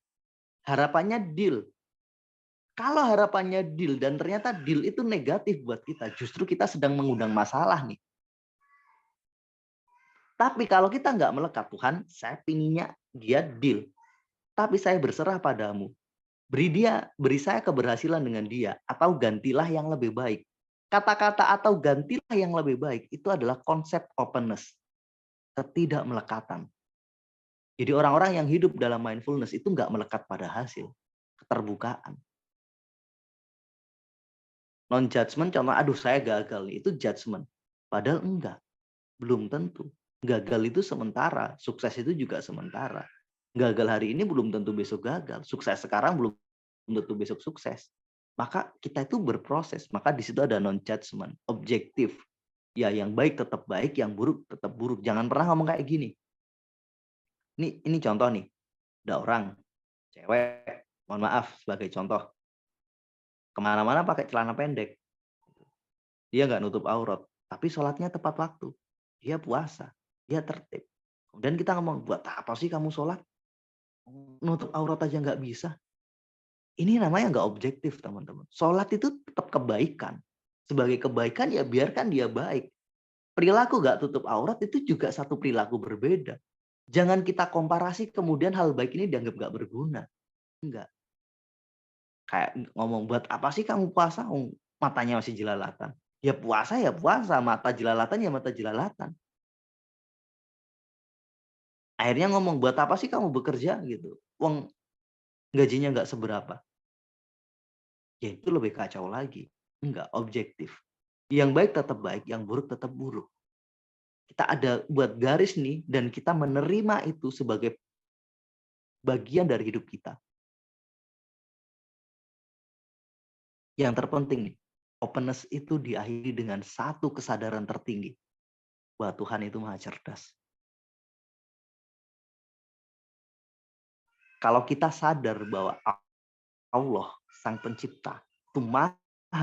[SPEAKER 1] Harapannya deal. Kalau harapannya deal dan ternyata deal itu negatif buat kita, justru kita sedang mengundang masalah nih. Tapi kalau kita nggak melekat, Tuhan, saya pinginnya dia deal. Tapi saya berserah padamu. Beri saya keberhasilan dengan dia, atau gantilah yang lebih baik. Kata-kata atau gantilah yang lebih baik, itu adalah konsep openness. Ketidakmelekatan. Jadi orang-orang yang hidup dalam mindfulness itu nggak melekat pada hasil. Keterbukaan. Non-judgment, contoh, aduh saya gagal nih, itu judgment. Padahal enggak, belum tentu. Gagal itu sementara, sukses itu juga sementara. Gagal hari ini belum tentu besok gagal, sukses sekarang belum tentu besok sukses. Maka kita itu berproses, maka di situ ada non-judgment, objektif. Ya yang baik tetap baik, yang buruk tetap buruk. Jangan pernah ngomong kayak gini. Ini contoh nih, ada orang, cewek, mohon maaf sebagai contoh, kemana-mana pakai celana pendek. Dia nggak nutup aurat, tapi sholatnya tepat waktu. Dia puasa, dia tertib. Kemudian kita ngomong, buat apa sih kamu sholat? Nutup aurat aja nggak bisa. Ini namanya nggak objektif, teman-teman. Sholat itu tetap kebaikan. Sebagai kebaikan ya biarkan dia baik. Perilaku nggak tutup aurat itu juga satu perilaku berbeda. Jangan kita komparasi kemudian hal baik ini dianggap nggak berguna. Enggak. Kayak ngomong, buat apa sih kamu puasa? Matanya masih jelalatan. Ya puasa, mata jelalatan ya mata jelalatan. Akhirnya ngomong, buat apa sih kamu bekerja gitu? Uang gajinya nggak seberapa. Ya itu lebih kacau lagi. Enggak, objektif. Yang baik tetap baik, yang buruk tetap buruk. Kita ada buat garis nih, dan kita menerima itu sebagai bagian dari hidup kita. Yang terpenting nih, openness itu diakhiri dengan satu kesadaran tertinggi. Bahwa Tuhan itu maha cerdas. Kalau kita sadar bahwa Allah, Sang Pencipta, itu maha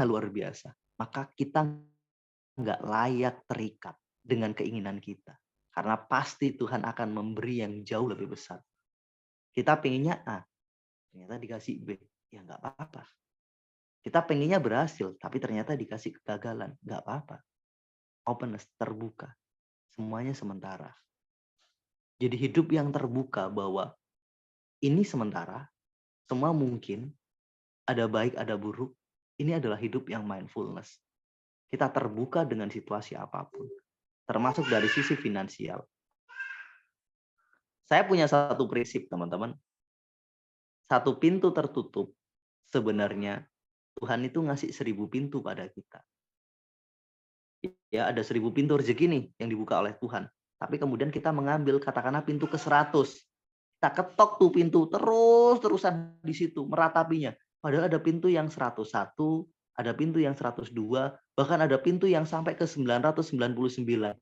[SPEAKER 1] luar biasa, maka kita nggak layak terikat dengan keinginan kita. Karena pasti Tuhan akan memberi yang jauh lebih besar. Kita pengennya A, ternyata dikasih B. Ya nggak apa-apa. Kita pengennya berhasil, tapi ternyata dikasih kegagalan. Nggak apa-apa. Openness, terbuka. Semuanya sementara. Jadi hidup yang terbuka bahwa ini sementara, semua mungkin, ada baik, ada buruk. Ini adalah hidup yang mindfulness. Kita terbuka dengan situasi apapun. Termasuk dari sisi finansial. Saya punya satu prinsip, teman-teman. Satu pintu tertutup, sebenarnya Tuhan itu ngasih 1000 pintu pada kita. Ya, ada 1000 pintu rezeki nih yang dibuka oleh Tuhan. Tapi kemudian kita mengambil katakanlah pintu ke-100. Kita ketok tuh pintu terus-terusan di situ, meratapinya. Padahal ada pintu yang 101, ada pintu yang 102, bahkan ada pintu yang sampai ke 999.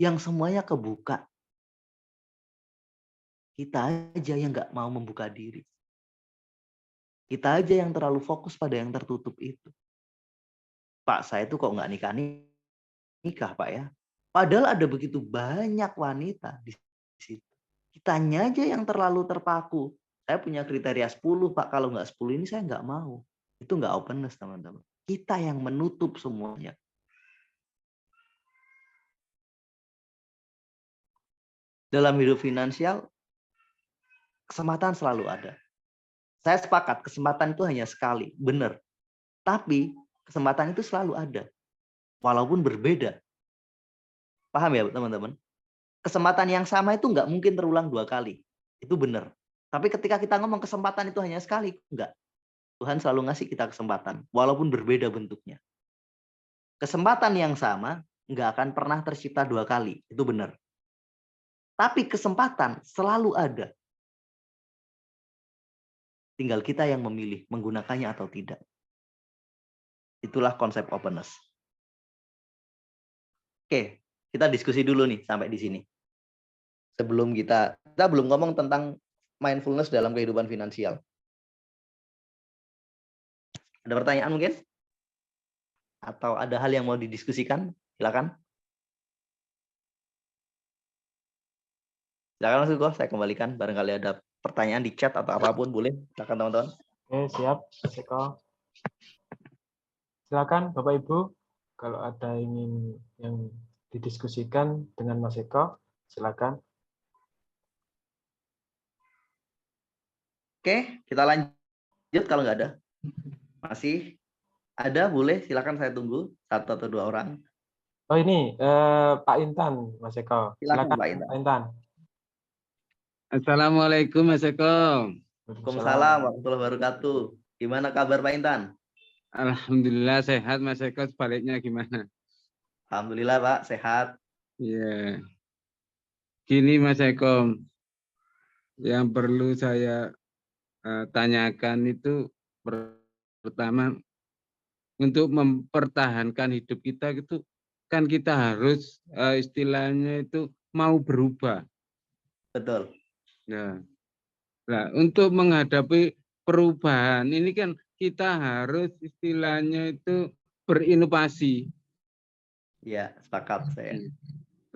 [SPEAKER 1] Yang semuanya kebuka. Kita aja yang nggak mau membuka diri. Kita aja yang terlalu fokus pada yang tertutup itu. Pak, saya tuh kok nggak nikah, Pak ya. Padahal ada begitu banyak wanita di situ. Kitanya aja yang terlalu terpaku. Saya punya kriteria 10, Pak. Kalau nggak 10 ini saya nggak mau. Itu nggak openness, teman-teman. Kita yang menutup semuanya. Dalam hidup finansial, kesempatan selalu ada. Saya sepakat, kesempatan itu hanya sekali, benar. Tapi kesempatan itu selalu ada, walaupun berbeda. Paham ya teman-teman? Kesempatan yang sama itu nggak mungkin terulang 2 kali. Itu benar. Tapi ketika kita ngomong kesempatan itu hanya sekali, enggak. Tuhan selalu ngasih kita kesempatan, walaupun berbeda bentuknya. Kesempatan yang sama nggak akan pernah tercipta 2 kali, itu benar. Tapi kesempatan selalu ada. Tinggal kita yang memilih menggunakannya atau tidak. Itulah konsep openness. Oke, kita diskusi dulu nih sampai di sini. Sebelum kita belum ngomong tentang mindfulness dalam kehidupan finansial. Ada pertanyaan mungkin? Atau ada hal yang mau didiskusikan? Silakan. Silakan Mas Hugo, saya kembalikan. Barangkali ada pertanyaan di chat atau apapun boleh. Silakan teman-teman.
[SPEAKER 2] Oke, siap, Mas Eko. Silakan Bapak Ibu, kalau ada ingin yang didiskusikan dengan Mas Eko, silakan.
[SPEAKER 1] Oke, kita lanjut kalau nggak ada. Masih ada, boleh. Silakan saya tunggu 1 atau 2 orang.
[SPEAKER 2] Oh ini Pak Intan, Mas Eko.
[SPEAKER 1] Silakan
[SPEAKER 2] Silakan
[SPEAKER 1] Pak Intan.
[SPEAKER 2] Pak Intan.
[SPEAKER 4] Assalamualaikum Mas Eko.
[SPEAKER 1] Waalaikumsalam warahmatullahi wabarakatuh. Gimana kabar Pak Intan?
[SPEAKER 4] Alhamdulillah sehat Mas Eko, sebaliknya gimana?
[SPEAKER 1] Alhamdulillah Pak, sehat.
[SPEAKER 4] Iya. Gini Mas Eko, yang perlu saya tanyakan itu pertama, untuk mempertahankan hidup kita itu kan kita harus istilahnya itu mau berubah.
[SPEAKER 1] Betul.
[SPEAKER 4] Nah, untuk menghadapi perubahan ini kan kita harus istilahnya itu berinovasi.
[SPEAKER 1] Ya, sepakat saya.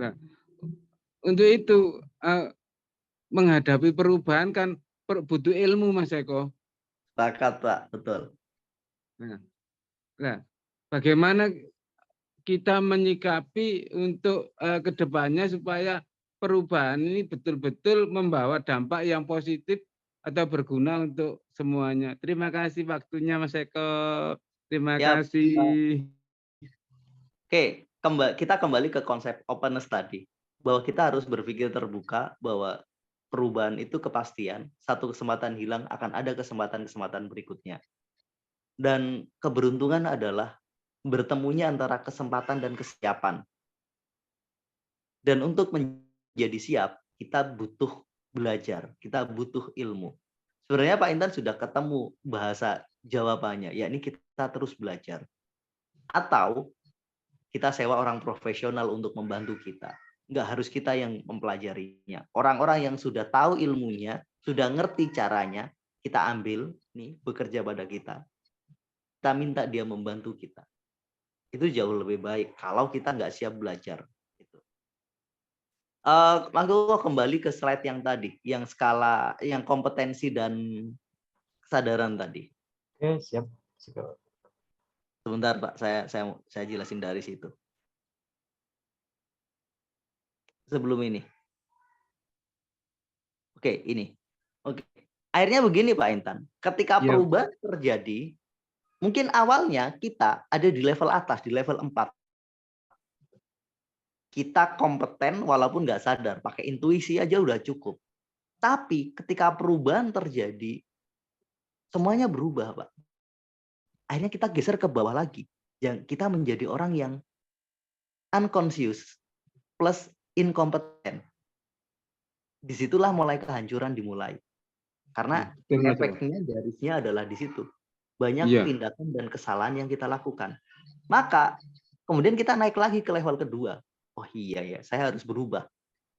[SPEAKER 4] Nah, untuk itu menghadapi perubahan kan butuh ilmu Mas Eko.
[SPEAKER 1] Sepakat Pak, betul.
[SPEAKER 4] Nah, bagaimana kita menyikapi untuk kedepannya supaya perubahan ini betul-betul membawa dampak yang positif atau berguna untuk semuanya. Terima kasih waktunya Mas Eko. Terima kasih.
[SPEAKER 1] Oke, kita kembali ke konsep openness tadi. Bahwa kita harus berpikir terbuka bahwa perubahan itu kepastian. Satu kesempatan hilang akan ada kesempatan-kesempatan berikutnya. Dan keberuntungan adalah bertemunya antara kesempatan dan kesiapan. Dan untuk menjadi siap, kita butuh belajar, kita butuh ilmu. Sebenarnya Pak Intan sudah ketemu bahasa jawabannya, yakni kita terus belajar. Atau kita sewa orang profesional untuk membantu kita. Nggak harus kita yang mempelajarinya. Orang-orang yang sudah tahu ilmunya, sudah ngerti caranya, kita ambil, nih bekerja pada kita. Kita minta dia membantu kita. Itu jauh lebih baik kalau kita nggak siap belajar. Lalu kembali ke slide yang tadi, yang skala, yang kompetensi dan kesadaran tadi.
[SPEAKER 2] Oke, siap.
[SPEAKER 1] Sebentar Pak, saya jelasin dari situ. Sebelum ini. Oke, ini. Oke. Akhirnya begini Pak Intan, ketika perubahan terjadi, mungkin awalnya kita ada di level atas, di level 4. Kita kompeten walaupun nggak sadar, pakai intuisi aja udah cukup. Tapi ketika perubahan terjadi, semuanya berubah, Pak. Akhirnya kita geser ke bawah lagi. Kita menjadi orang yang unconscious plus inkompeten. Disitulah mulai kehancuran dimulai. Karena efeknya garisnya adalah di situ. Banyak tindakan dan kesalahan yang kita lakukan. Maka kemudian kita naik lagi ke level kedua. Oh iya ya, saya harus berubah.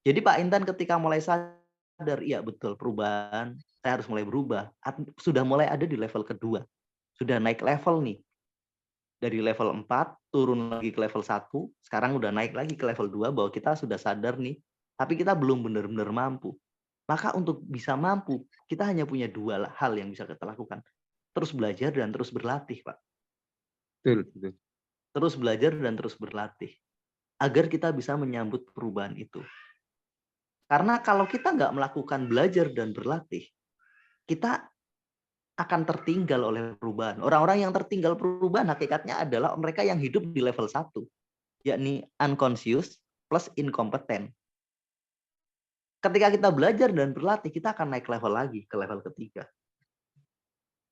[SPEAKER 1] Jadi Pak Intan ketika mulai sadar, iya betul perubahan, saya harus mulai berubah. Sudah mulai ada di level kedua. Sudah naik level nih. Dari level 4 turun lagi ke level 1, sekarang udah naik lagi ke level 2 bahwa kita sudah sadar nih, tapi kita belum benar-benar mampu. Maka untuk bisa mampu, kita hanya punya 2 hal yang bisa kita lakukan. Terus belajar dan terus berlatih, Pak.
[SPEAKER 4] Betul, betul.
[SPEAKER 1] Terus belajar dan terus berlatih. Agar kita bisa menyambut perubahan itu. Karena kalau kita nggak melakukan belajar dan berlatih, kita akan tertinggal oleh perubahan. Orang-orang yang tertinggal perubahan hakikatnya adalah mereka yang hidup di level 1, yakni unconscious plus incompetent. Ketika kita belajar dan berlatih, kita akan naik level lagi ke level ketiga.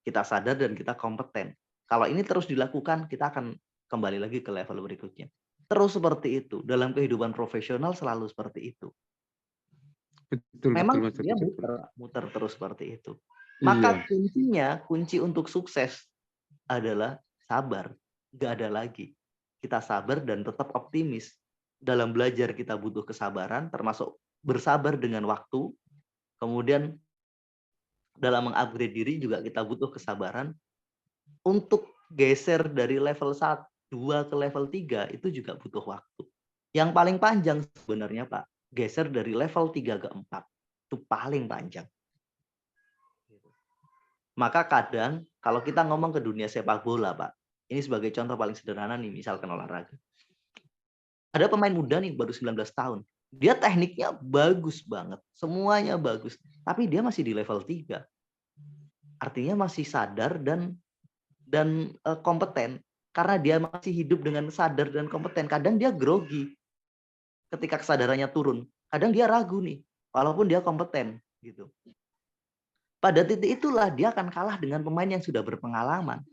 [SPEAKER 1] Kita sadar dan kita kompeten. Kalau ini terus dilakukan, kita akan kembali lagi ke level berikutnya. Terus seperti itu. Dalam kehidupan profesional selalu seperti itu.
[SPEAKER 4] Betul,
[SPEAKER 1] Memang
[SPEAKER 4] betul, Mas
[SPEAKER 1] dia
[SPEAKER 4] Eko, betul.
[SPEAKER 1] muter terus seperti itu.
[SPEAKER 4] Iya,
[SPEAKER 1] Maka kunci untuk sukses adalah sabar. Nggak ada lagi. Kita sabar dan tetap optimis. Dalam belajar kita butuh kesabaran, termasuk bersabar dengan waktu. Kemudian dalam mengupgrade diri juga kita butuh kesabaran. Untuk geser dari level 1, 2 ke level 3 itu juga butuh waktu. Yang paling panjang sebenarnya Pak, geser dari level 3 ke 4. Itu paling panjang. Maka kadang kalau kita ngomong ke dunia sepak bola, Pak, ini sebagai contoh paling sederhana nih, misalkan olahraga. Ada pemain muda nih baru 19 tahun. Dia tekniknya bagus banget, semuanya bagus, tapi dia masih di level 3. Artinya masih sadar dan kompeten. Karena dia masih hidup dengan sadar dan kompeten. Kadang dia grogi ketika kesadarannya turun. Kadang dia ragu nih, walaupun dia kompeten gitu. Pada titik itulah dia akan kalah dengan pemain yang sudah berpengalaman.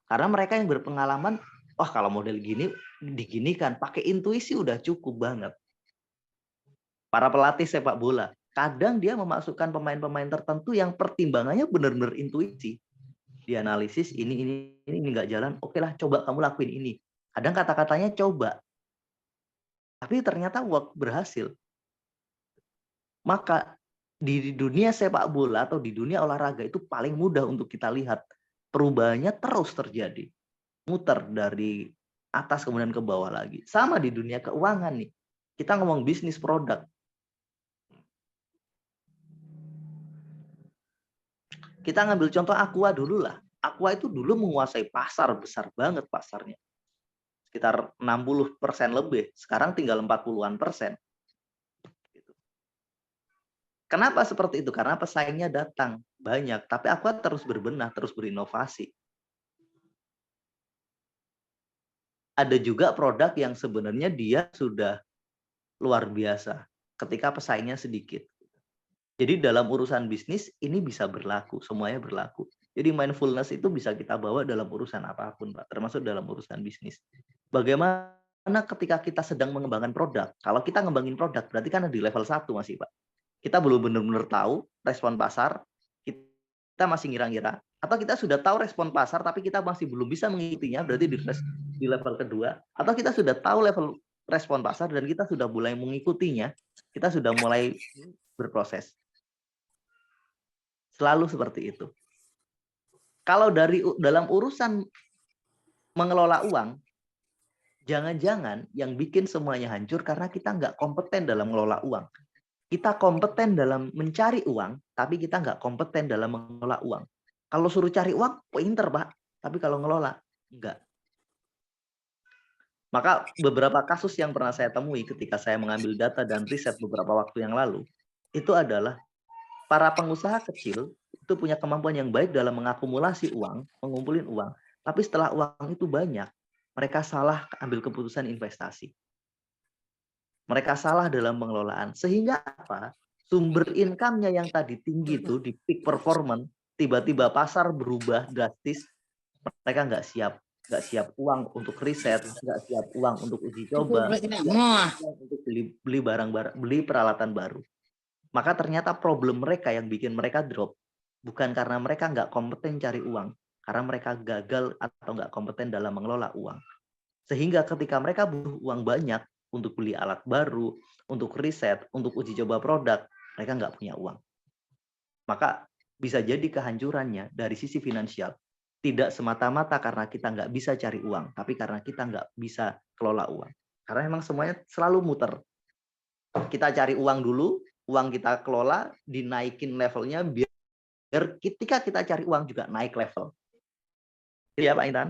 [SPEAKER 1] Karena mereka yang berpengalaman, wah kalau model gini diginikan, pakai intuisi udah cukup banget. Para pelatih sepak bola, kadang dia memasukkan pemain-pemain tertentu yang pertimbangannya benar-benar intuisi. Dianalisis ini nggak jalan, oke lah coba kamu lakuin ini. Kadang kata-katanya coba, tapi ternyata berhasil. Maka di dunia sepak bola atau di dunia olahraga itu paling mudah untuk kita lihat perubahannya terus terjadi, muter dari atas kemudian ke bawah lagi. Sama di dunia keuangan nih, kita ngomong bisnis produk. Kita ngambil contoh Aqua dulu lah. Aqua itu dulu menguasai pasar besar banget pasarnya. Sekitar 60% lebih, sekarang tinggal 40-an%. Kenapa seperti itu? Karena pesaingnya datang banyak, tapi Aqua terus berbenah, terus berinovasi. Ada juga produk yang sebenarnya dia sudah luar biasa ketika pesaingnya sedikit. Jadi dalam urusan bisnis ini bisa berlaku, semuanya berlaku. Jadi mindfulness itu bisa kita bawa dalam urusan apapun, Pak, termasuk dalam urusan bisnis. Bagaimana ketika kita sedang mengembangkan produk? Kalau kita ngembangin produk, berarti kan di level 1 masih, Pak. Kita belum benar-benar tahu respon pasar, kita masih ngira-ngira. Atau kita sudah tahu respon pasar, tapi kita masih belum bisa mengikutinya, berarti di level kedua. Atau kita sudah tahu level respon pasar, dan kita sudah mulai mengikutinya, kita sudah mulai berproses. Selalu seperti itu. Kalau dalam urusan mengelola uang, jangan-jangan yang bikin semuanya hancur karena kita nggak kompeten dalam mengelola uang. Kita kompeten dalam mencari uang, tapi kita nggak kompeten dalam mengelola uang. Kalau suruh cari uang, pinter Pak. Tapi kalau ngelola, enggak. Maka beberapa kasus yang pernah saya temui ketika saya mengambil data dan riset beberapa waktu yang lalu, itu adalah para pengusaha kecil itu punya kemampuan yang baik dalam mengakumulasi uang, mengumpulin uang. Tapi setelah uang itu banyak, mereka salah ambil keputusan investasi. Mereka salah dalam pengelolaan. Sehingga apa? Sumber income-nya yang tadi tinggi itu di peak performance, tiba-tiba pasar berubah drastis, mereka nggak siap uang untuk riset, nggak siap uang untuk uji coba, nggak siap uang untuk beli peralatan baru. Maka ternyata problem mereka yang bikin mereka drop bukan karena mereka nggak kompeten cari uang, karena mereka gagal atau nggak kompeten dalam mengelola uang. Sehingga ketika mereka butuh uang banyak untuk beli alat baru, untuk riset, untuk uji coba produk, mereka nggak punya uang. Maka bisa jadi kehancurannya dari sisi finansial. Tidak semata-mata karena kita nggak bisa cari uang, tapi karena kita nggak bisa kelola uang. Karena memang semuanya selalu muter. Kita cari uang dulu, uang kita kelola, dinaikin levelnya biar ketika kita cari uang juga naik level. Iya Pak Intan?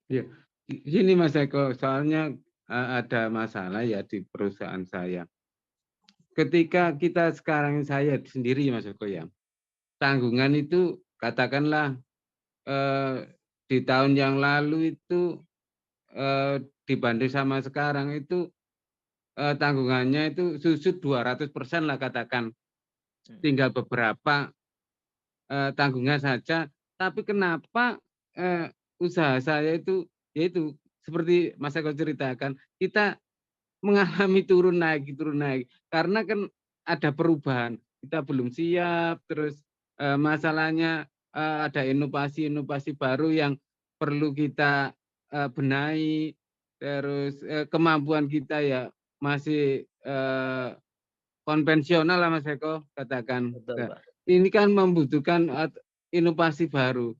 [SPEAKER 4] Ya, gini Mas Eko, soalnya ada masalah ya di perusahaan saya. Ketika kita sekarang saya sendiri Mas Eko ya, tanggungan itu katakanlah di tahun yang lalu itu dibanding sama sekarang itu tanggungannya itu susut 200% lah katakan. Tinggal beberapa tanggungan saja. Tapi kenapa usaha saya itu yaitu seperti Mas Eko ceritakan, kita mengalami turun naik karena kan ada perubahan, kita belum siap, terus masalahnya ada inovasi-inovasi baru yang perlu kita benahi, terus kemampuan kita ya masih konvensional lah Mas Eko katakan.
[SPEAKER 1] Betul,
[SPEAKER 4] Nah,
[SPEAKER 1] Pak.
[SPEAKER 4] ini kan membutuhkan inovasi baru.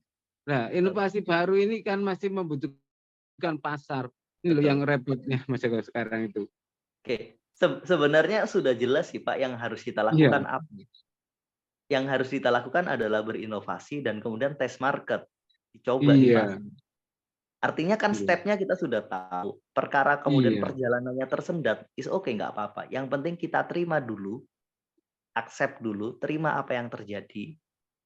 [SPEAKER 4] Nah,
[SPEAKER 1] Betul.
[SPEAKER 4] inovasi baru ini kan masih membutuhkan pasar. Ini loh
[SPEAKER 1] Betul.
[SPEAKER 4] yang repotnya Mas Eko sekarang itu.
[SPEAKER 1] Oke, sebenarnya sudah jelas sih Pak yang harus kita
[SPEAKER 4] Iya,
[SPEAKER 1] lakukan apa? Yang harus kita lakukan adalah berinovasi dan kemudian tes market, dicoba di
[SPEAKER 4] iya,
[SPEAKER 1] pasar. Artinya kan
[SPEAKER 4] iya,
[SPEAKER 1] stepnya kita sudah tahu. Perkara kemudian
[SPEAKER 4] iya,
[SPEAKER 1] perjalanannya tersendat, is oke nggak apa-apa. Yang penting kita terima dulu, accept dulu, terima apa yang terjadi.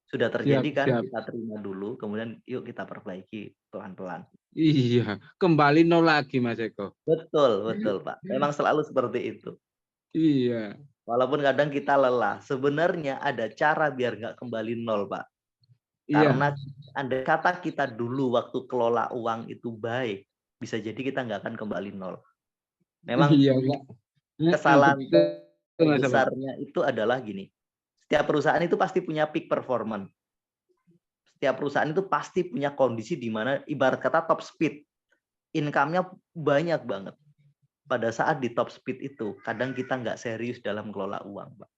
[SPEAKER 1] Sudah
[SPEAKER 4] siap,
[SPEAKER 1] terjadi kan,
[SPEAKER 4] siap.
[SPEAKER 1] kita terima dulu, kemudian yuk kita perbaiki pelan-pelan.
[SPEAKER 4] Iya, kembali nol lagi Mas Eko.
[SPEAKER 1] Betul, betul Pak. Memang selalu seperti itu.
[SPEAKER 4] Iya,
[SPEAKER 1] Walaupun kadang kita lelah, sebenarnya ada cara biar nggak kembali nol, Pak.
[SPEAKER 4] iya,
[SPEAKER 1] Karena andai kata kita dulu waktu kelola uang itu baik, bisa jadi kita nggak akan kembali nol. Memang
[SPEAKER 4] iya, Kak.
[SPEAKER 1] kesalahan
[SPEAKER 4] Betul Mas Eko.
[SPEAKER 1] terbesarnya itu adalah gini. Setiap perusahaan itu pasti punya peak performance. Setiap perusahaan itu pasti punya kondisi di mana ibarat kata top speed. Income-nya banyak banget. Pada saat di top speed itu, kadang kita nggak serius dalam kelola uang, Pak.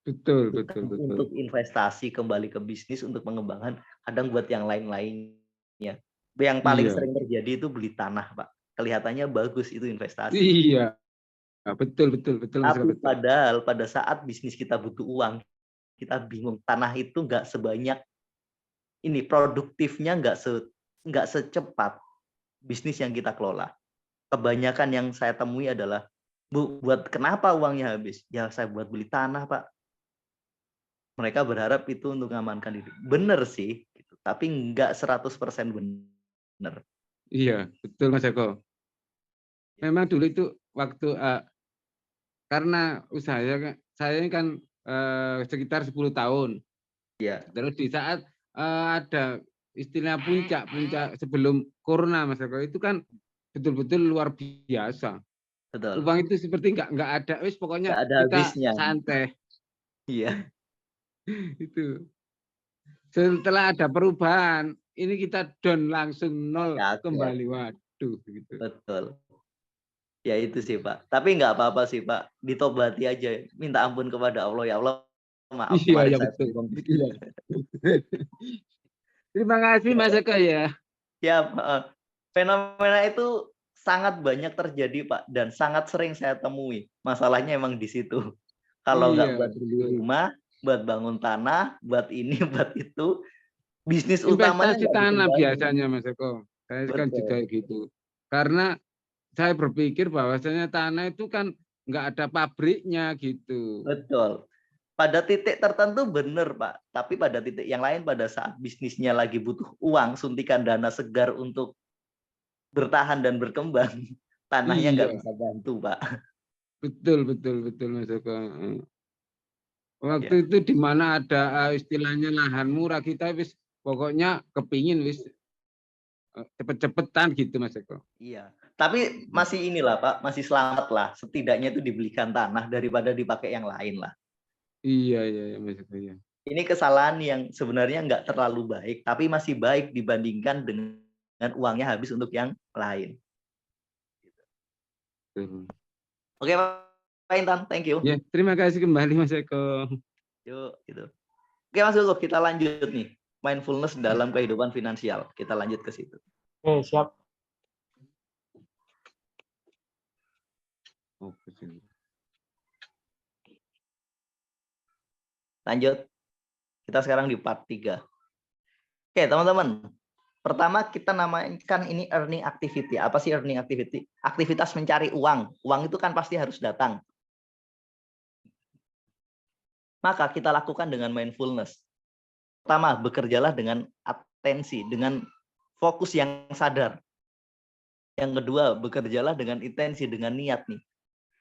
[SPEAKER 4] Betul, betul,
[SPEAKER 1] Bukan
[SPEAKER 4] betul.
[SPEAKER 1] untuk investasi kembali ke bisnis untuk mengembangkan, kadang buat yang lain-lainnya. Yang paling
[SPEAKER 4] Iya,
[SPEAKER 1] sering terjadi itu beli tanah, Pak. Kelihatannya bagus itu investasi.
[SPEAKER 4] iya, betul, betul, betul Mas Eko,
[SPEAKER 1] Tapi
[SPEAKER 4] betul.
[SPEAKER 1] padahal pada saat bisnis kita butuh uang, kita bingung. Tanah itu nggak sebanyak ini, produktifnya nggak secepat bisnis yang kita kelola. Kebanyakan yang saya temui adalah, Bu, buat kenapa uangnya habis? Ya saya buat beli tanah, Pak. Mereka berharap itu untuk mengamankan diri. Bener sih, gitu. Tapi nggak 100% bener.
[SPEAKER 4] Iya, betul Mas Eko. Memang dulu itu waktu karena usaha saya ini kan sekitar 10 tahun.
[SPEAKER 1] Iya,
[SPEAKER 4] Terus di saat ada istilah puncak sebelum corona Mas Eko itu kan betul-betul luar biasa.
[SPEAKER 1] betul.
[SPEAKER 4] Uang itu seperti nggak ada, wis pokoknya
[SPEAKER 1] Nggak ada
[SPEAKER 4] kita
[SPEAKER 1] habisnya.
[SPEAKER 4] santai
[SPEAKER 1] Iya,
[SPEAKER 4] itu. Setelah ada perubahan, ini kita down langsung nol
[SPEAKER 1] kaget.
[SPEAKER 4] kembali. Waduh, gitu.
[SPEAKER 1] Betul. Ya itu sih, Pak. Tapi nggak apa-apa sih, Pak. Ditobati aja. Minta ampun kepada Allah. Ya Allah, maaf
[SPEAKER 4] Iya,
[SPEAKER 1] kemarin
[SPEAKER 4] ya
[SPEAKER 1] saya
[SPEAKER 4] betul.
[SPEAKER 1] sombong.
[SPEAKER 4] Iya. Terima kasih Mas Eko ya.
[SPEAKER 1] Ya, fenomena itu sangat banyak terjadi, Pak. Dan sangat sering saya temui. Masalahnya emang di situ. Kalau nggak
[SPEAKER 4] Iya,
[SPEAKER 1] buat beli
[SPEAKER 4] betul.
[SPEAKER 1] rumah, buat bangun tanah, buat ini, buat itu, bisnis utamanya
[SPEAKER 4] Investasi
[SPEAKER 1] nggak
[SPEAKER 4] tanah
[SPEAKER 1] dikembangin.
[SPEAKER 4] biasanya Mas Eko. Saya kan juga
[SPEAKER 1] Betul,
[SPEAKER 4] gitu. Karena saya berpikir bahwasanya tanah itu kan nggak ada pabriknya gitu.
[SPEAKER 1] betul. Pada titik tertentu benar, Pak. Tapi pada titik yang lain, pada saat bisnisnya lagi butuh uang, suntikan dana segar untuk bertahan dan berkembang, tanahnya nggak
[SPEAKER 4] Iya,
[SPEAKER 1] bisa bantu, Pak.
[SPEAKER 4] betul, betul, betul Mas Eko. Waktu
[SPEAKER 1] Ya,
[SPEAKER 4] itu di mana ada istilahnya lahan murah kita wis pokoknya kepingin wis cepet-cepetan gitu Mas Eko.
[SPEAKER 1] iya. Tapi masih inilah, Pak, masih selamat lah. Setidaknya itu dibelikan tanah daripada dipakai yang lain lah.
[SPEAKER 4] Iya, iya, iya Mas Eko ya.
[SPEAKER 1] Ini kesalahan yang sebenarnya nggak terlalu baik, tapi masih baik dibandingkan dengan uangnya habis untuk yang lain.
[SPEAKER 4] Betul.
[SPEAKER 1] Oke, Pak Intan, thank you.
[SPEAKER 4] Ya, terima kasih kembali Mas Eko.
[SPEAKER 1] Yuk, gitu. Oke, Mas Yusuf, kita lanjut nih. Mindfulness dalam kehidupan finansial. Kita lanjut ke situ.
[SPEAKER 2] Oke, siap.
[SPEAKER 4] Oh, kesini.
[SPEAKER 1] Lanjut. Kita sekarang di part 3. Oke, teman-teman. Pertama kita namakan ini earning activity. Apa sih earning activity? Aktivitas mencari uang. Uang itu kan pasti harus datang. Maka kita lakukan dengan mindfulness. Pertama, bekerjalah dengan atensi, dengan fokus yang sadar. Yang kedua, bekerjalah dengan intensi, dengan niat nih.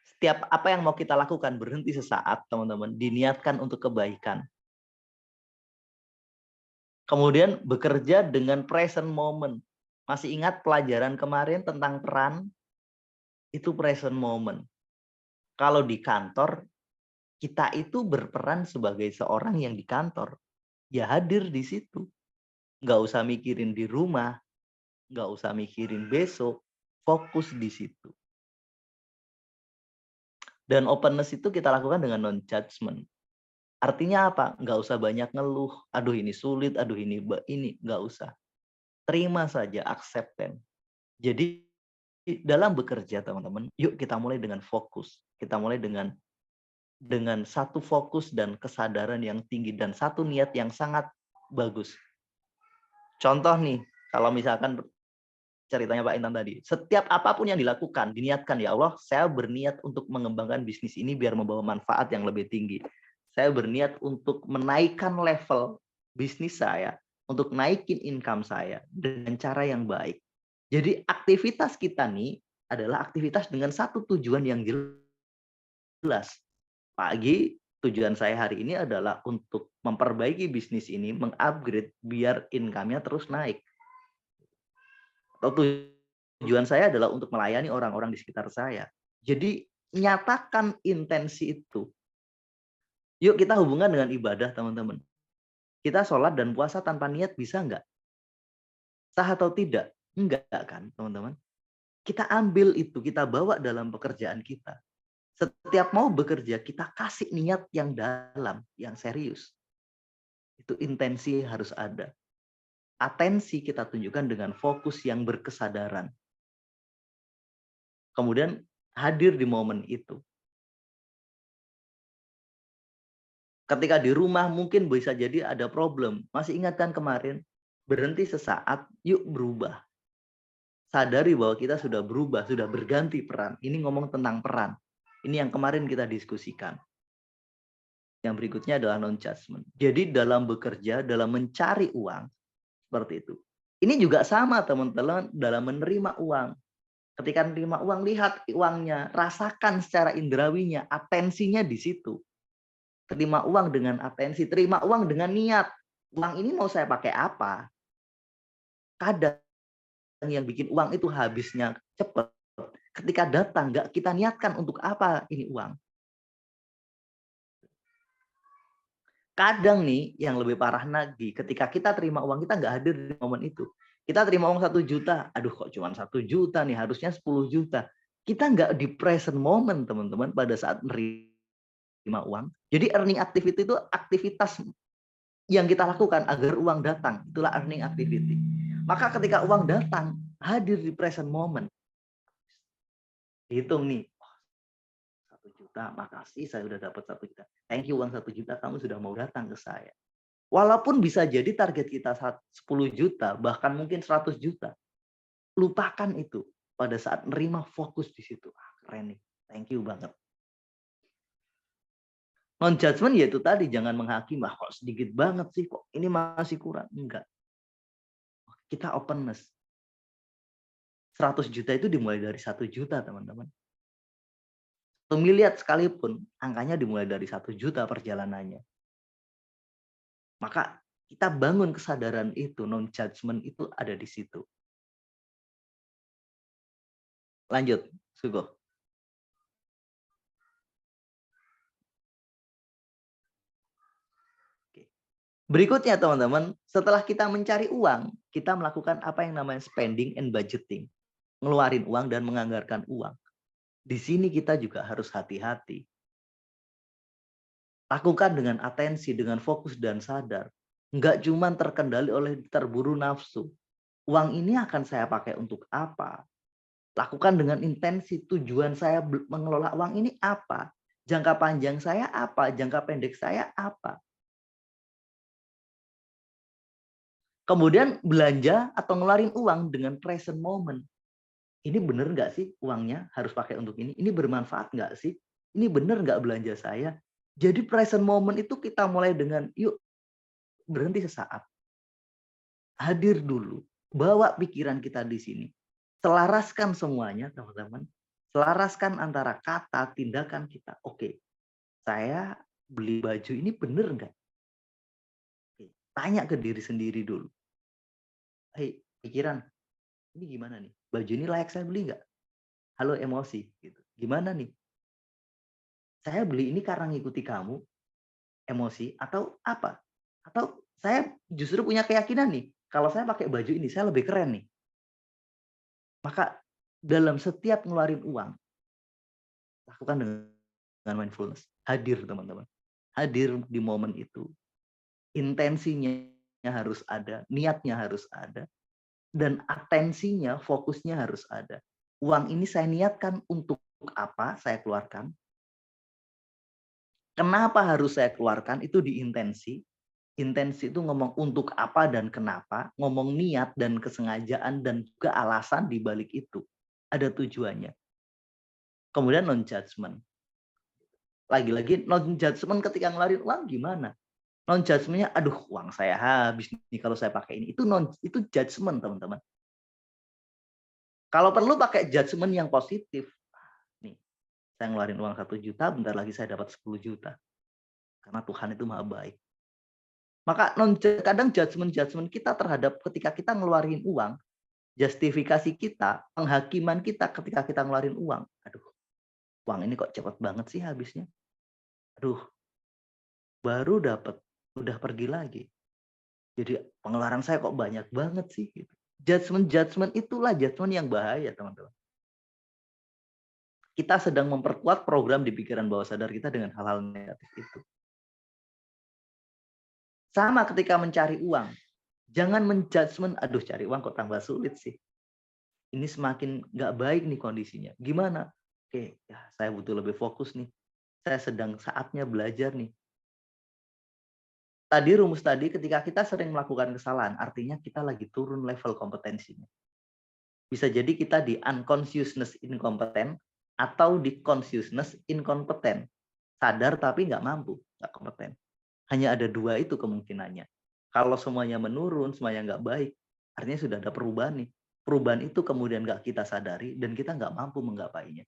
[SPEAKER 1] Setiap apa yang mau kita lakukan berhenti sesaat, teman-teman, diniatkan untuk kebaikan. Kemudian bekerja dengan present moment. Masih ingat pelajaran kemarin tentang peran? Itu present moment. Kalau di kantor, kita itu berperan sebagai seorang yang di kantor. Ya hadir di situ. Nggak usah mikirin di rumah. Nggak usah mikirin besok. Fokus di situ. Dan openness itu kita lakukan dengan non-judgment. Artinya apa? Nggak usah banyak ngeluh. Aduh ini sulit, aduh ini. Nggak usah. Terima saja, acceptance. Jadi dalam bekerja teman-teman, yuk kita mulai dengan fokus. Kita mulai dengan satu fokus dan kesadaran yang tinggi dan satu niat yang sangat bagus. Contoh nih, kalau misalkan ceritanya Pak Intan tadi, setiap apapun yang dilakukan, diniatkan, ya Allah, saya berniat untuk mengembangkan bisnis ini biar membawa manfaat yang lebih tinggi. Saya berniat untuk menaikkan level bisnis saya, untuk naikin income saya dengan cara yang baik. Jadi aktivitas kita nih adalah aktivitas dengan satu tujuan yang jelas. Pagi, tujuan saya hari ini adalah untuk memperbaiki bisnis ini, mengupgrade biar income-nya terus naik. Atau tujuan saya adalah untuk melayani orang-orang di sekitar saya. Jadi nyatakan intensi itu. Yuk kita hubungan dengan ibadah, teman-teman. Kita sholat dan puasa tanpa niat bisa nggak? Sah atau tidak? Enggak kan, teman-teman? Kita ambil itu, kita bawa dalam pekerjaan kita. Setiap mau bekerja, kita kasih niat yang dalam, yang serius. Itu intensi harus ada. Atensi kita tunjukkan dengan fokus yang berkesadaran. Kemudian hadir di momen itu. Ketika di rumah mungkin bisa jadi ada problem. Masih ingat kan kemarin? Berhenti sesaat, yuk berubah. Sadari bahwa kita sudah berubah, sudah berganti peran. Ini ngomong tentang peran. Ini yang kemarin kita diskusikan. Yang berikutnya adalah non-judgment. Jadi dalam bekerja, dalam mencari uang, seperti itu. Ini juga sama teman-teman dalam menerima uang. Ketika menerima uang, lihat uangnya, rasakan secara indrawinya, atensinya di situ. Terima uang dengan atensi, terima uang dengan niat. Uang ini mau saya pakai apa? Kadang yang bikin uang itu habisnya cepat. Ketika datang, nggak kita niatkan untuk apa ini uang. Kadang nih, yang lebih parah lagi, ketika kita terima uang, kita nggak hadir di momen itu. Kita terima uang 1 juta, aduh kok cuma 1 juta nih, harusnya 10 juta. Kita nggak di present moment, teman-teman, pada saat menerima uang. Jadi earning activity itu aktivitas yang kita lakukan agar uang datang. Itulah earning activity. Maka ketika uang datang, hadir di present moment. Hitung nih, 1 juta, makasih saya udah dapat 1 juta. Thank you uang 1 juta, kamu sudah mau datang ke saya. Walaupun bisa jadi target kita 10 juta, bahkan mungkin 100 juta. Lupakan itu pada saat nerima, fokus di situ. Keren nih, thank you banget. Non-judgment yaitu tadi, jangan menghakimi, kok sedikit banget sih, kok ini masih kurang. Enggak. Kita openness. 100 juta itu dimulai dari 1 juta, teman-teman. 1 miliar sekalipun, angkanya dimulai dari 1 juta perjalanannya. Maka kita bangun kesadaran itu, non-judgment itu ada di situ. Lanjut, Sugo. Berikutnya teman-teman, setelah kita mencari uang, kita melakukan apa yang namanya spending and budgeting. Ngeluarin uang dan menganggarkan uang. Di sini kita juga harus hati-hati. Lakukan dengan atensi, dengan fokus dan sadar. Enggak cuma terkendali oleh terburu nafsu. Uang ini akan saya pakai untuk apa? Lakukan dengan intensi, tujuan saya mengelola uang ini apa? Jangka panjang saya apa? Jangka pendek saya apa? Kemudian belanja atau ngeluarin uang dengan present moment. Ini bener nggak sih uangnya harus pakai untuk ini? Ini bermanfaat nggak sih? Ini bener nggak belanja saya? Jadi present moment itu kita mulai dengan, yuk berhenti sesaat. Hadir dulu. Bawa pikiran kita di sini. Selaraskan semuanya, teman-teman. Selaraskan antara kata, tindakan kita. Oke, saya beli baju ini bener nggak? Oke, tanya ke diri sendiri dulu. Hei, pikiran, ini gimana nih? Baju ini layak saya beli nggak? Halo emosi, gitu. Gimana nih? Saya beli ini karena ngikuti kamu, emosi, atau apa? Atau saya justru punya keyakinan nih, kalau saya pakai baju ini, saya lebih keren nih. Maka dalam setiap ngeluarin uang, lakukan dengan mindfulness. Hadir, teman-teman. Hadir di momen itu. Intensinya harus ada, niatnya harus ada, dan atensinya, fokusnya harus ada. Uang ini saya niatkan untuk apa saya keluarkan. Kenapa harus saya keluarkan? Itu di intensi. Intensi itu ngomong untuk apa dan kenapa, ngomong niat dan kesengajaan dan juga alasan di balik itu. Ada tujuannya. Kemudian non-judgment. Lagi-lagi non-judgment ketika ngeluarin uang gimana? Non-judgment-nya, aduh uang saya habis nih kalau saya pakai ini. Itu judgment, teman-teman. Kalau perlu pakai judgment yang positif. Nih, saya ngeluarin uang 1 juta, bentar lagi saya dapat 10 juta. Karena Tuhan itu maha baik. Maka kadang judgment kita terhadap ketika kita ngeluarin uang, justifikasi kita, penghakiman kita ketika kita ngeluarin uang. Aduh, uang ini kok cepet banget sih habisnya. Aduh, baru dapat, udah pergi lagi. Jadi pengeluaran saya kok banyak banget sih. Gitu. Judgment itulah judgment yang bahaya, teman-teman. Kita sedang memperkuat program di pikiran bawah sadar kita dengan hal-hal negatif itu. Sama ketika mencari uang. Jangan menjudgment, aduh cari uang kok tambah sulit sih. Ini semakin nggak baik nih kondisinya. Gimana? Oke, ya saya butuh lebih fokus nih. Saya sedang saatnya belajar nih. Tadi rumus tadi ketika kita sering melakukan kesalahan, artinya kita lagi turun level kompetensinya. Bisa jadi kita di unconsciousness incompetent atau di consciousness incompetent. Sadar tapi nggak mampu, nggak kompeten. Hanya ada 2 itu kemungkinannya. Kalau semuanya menurun, semuanya nggak baik, artinya sudah ada perubahan nih. Perubahan itu kemudian nggak kita sadari dan kita nggak mampu menggapainya.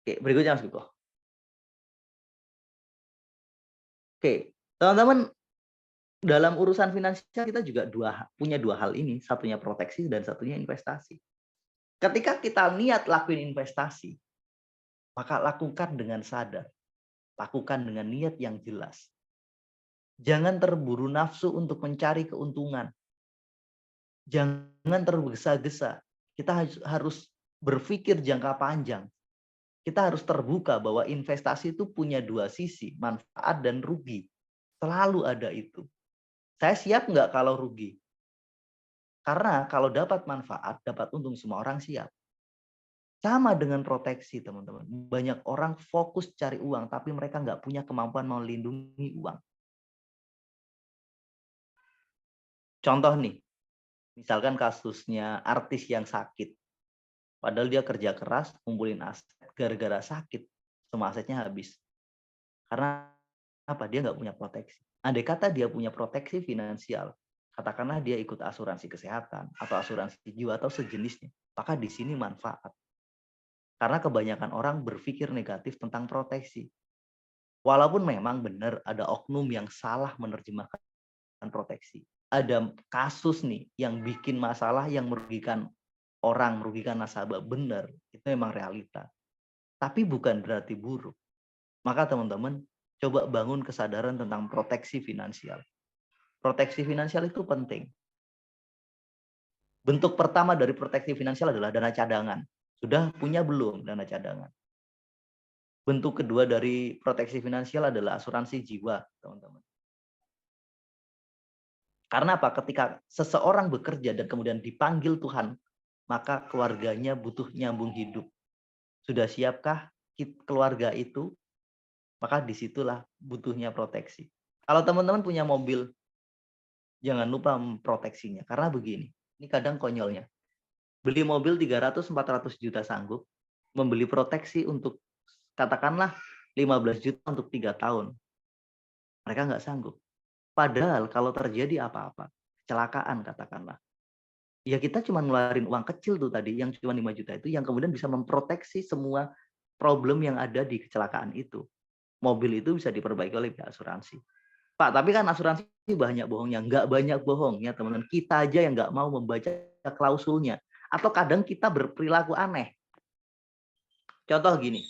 [SPEAKER 1] Oke, berikutnya Mas Kuko. Oke, teman-teman, dalam urusan finansial kita juga punya 2 hal ini, satunya proteksi dan satunya investasi. Ketika kita niat lakuin investasi, maka lakukan dengan sadar. Lakukan dengan niat yang jelas. Jangan terburu nafsu untuk mencari keuntungan. Jangan tergesa-gesa. Kita harus berpikir jangka panjang. Kita harus terbuka bahwa investasi itu punya 2 sisi, manfaat dan rugi. Selalu ada itu. Saya siap nggak kalau rugi? Karena kalau dapat manfaat, dapat untung, semua orang siap. Sama dengan proteksi, teman-teman. Banyak orang fokus cari uang, tapi mereka nggak punya kemampuan melindungi uang. Contoh nih, misalkan kasusnya artis yang sakit. Padahal dia kerja keras, ngumpulin aset. Gara-gara sakit, semua asetnya habis. Karena apa? Dia nggak punya proteksi. Andai kata dia punya proteksi finansial, katakanlah dia ikut asuransi kesehatan, atau asuransi jiwa, atau sejenisnya. Maka di sini manfaat. Karena kebanyakan orang berpikir negatif tentang proteksi. Walaupun memang benar ada oknum yang salah menerjemahkan proteksi. Ada kasus nih yang bikin masalah yang merugikan orang, merugikan nasabah, benar. Itu memang realita. Tapi bukan berarti buruk. Maka teman-teman, coba bangun kesadaran tentang proteksi finansial. Proteksi finansial itu penting. Bentuk pertama dari proteksi finansial adalah dana cadangan. Sudah punya belum dana cadangan? Bentuk kedua dari proteksi finansial adalah asuransi jiwa, teman-teman. Karena apa? Ketika seseorang bekerja dan kemudian dipanggil Tuhan, maka keluarganya butuh nyambung hidup. Sudah siapkah keluarga itu? Maka disitulah butuhnya proteksi. Kalau teman-teman punya mobil, jangan lupa memproteksinya. Karena begini, ini kadang konyolnya. Beli mobil 300-400 juta sanggup, membeli proteksi untuk katakanlah 15 juta untuk 3 tahun. Mereka nggak sanggup. Padahal kalau terjadi apa-apa, kecelakaan katakanlah, ya kita cuma ngeluarin uang kecil tuh tadi, yang cuma 5 juta itu, yang kemudian bisa memproteksi semua problem yang ada di kecelakaan itu. Mobil itu bisa diperbaiki oleh pihak asuransi. Pak, tapi kan asuransi banyak bohongnya. Nggak banyak bohongnya, teman-teman. Kita aja yang nggak mau membaca klausulnya. Atau kadang kita berperilaku aneh. Contoh gini,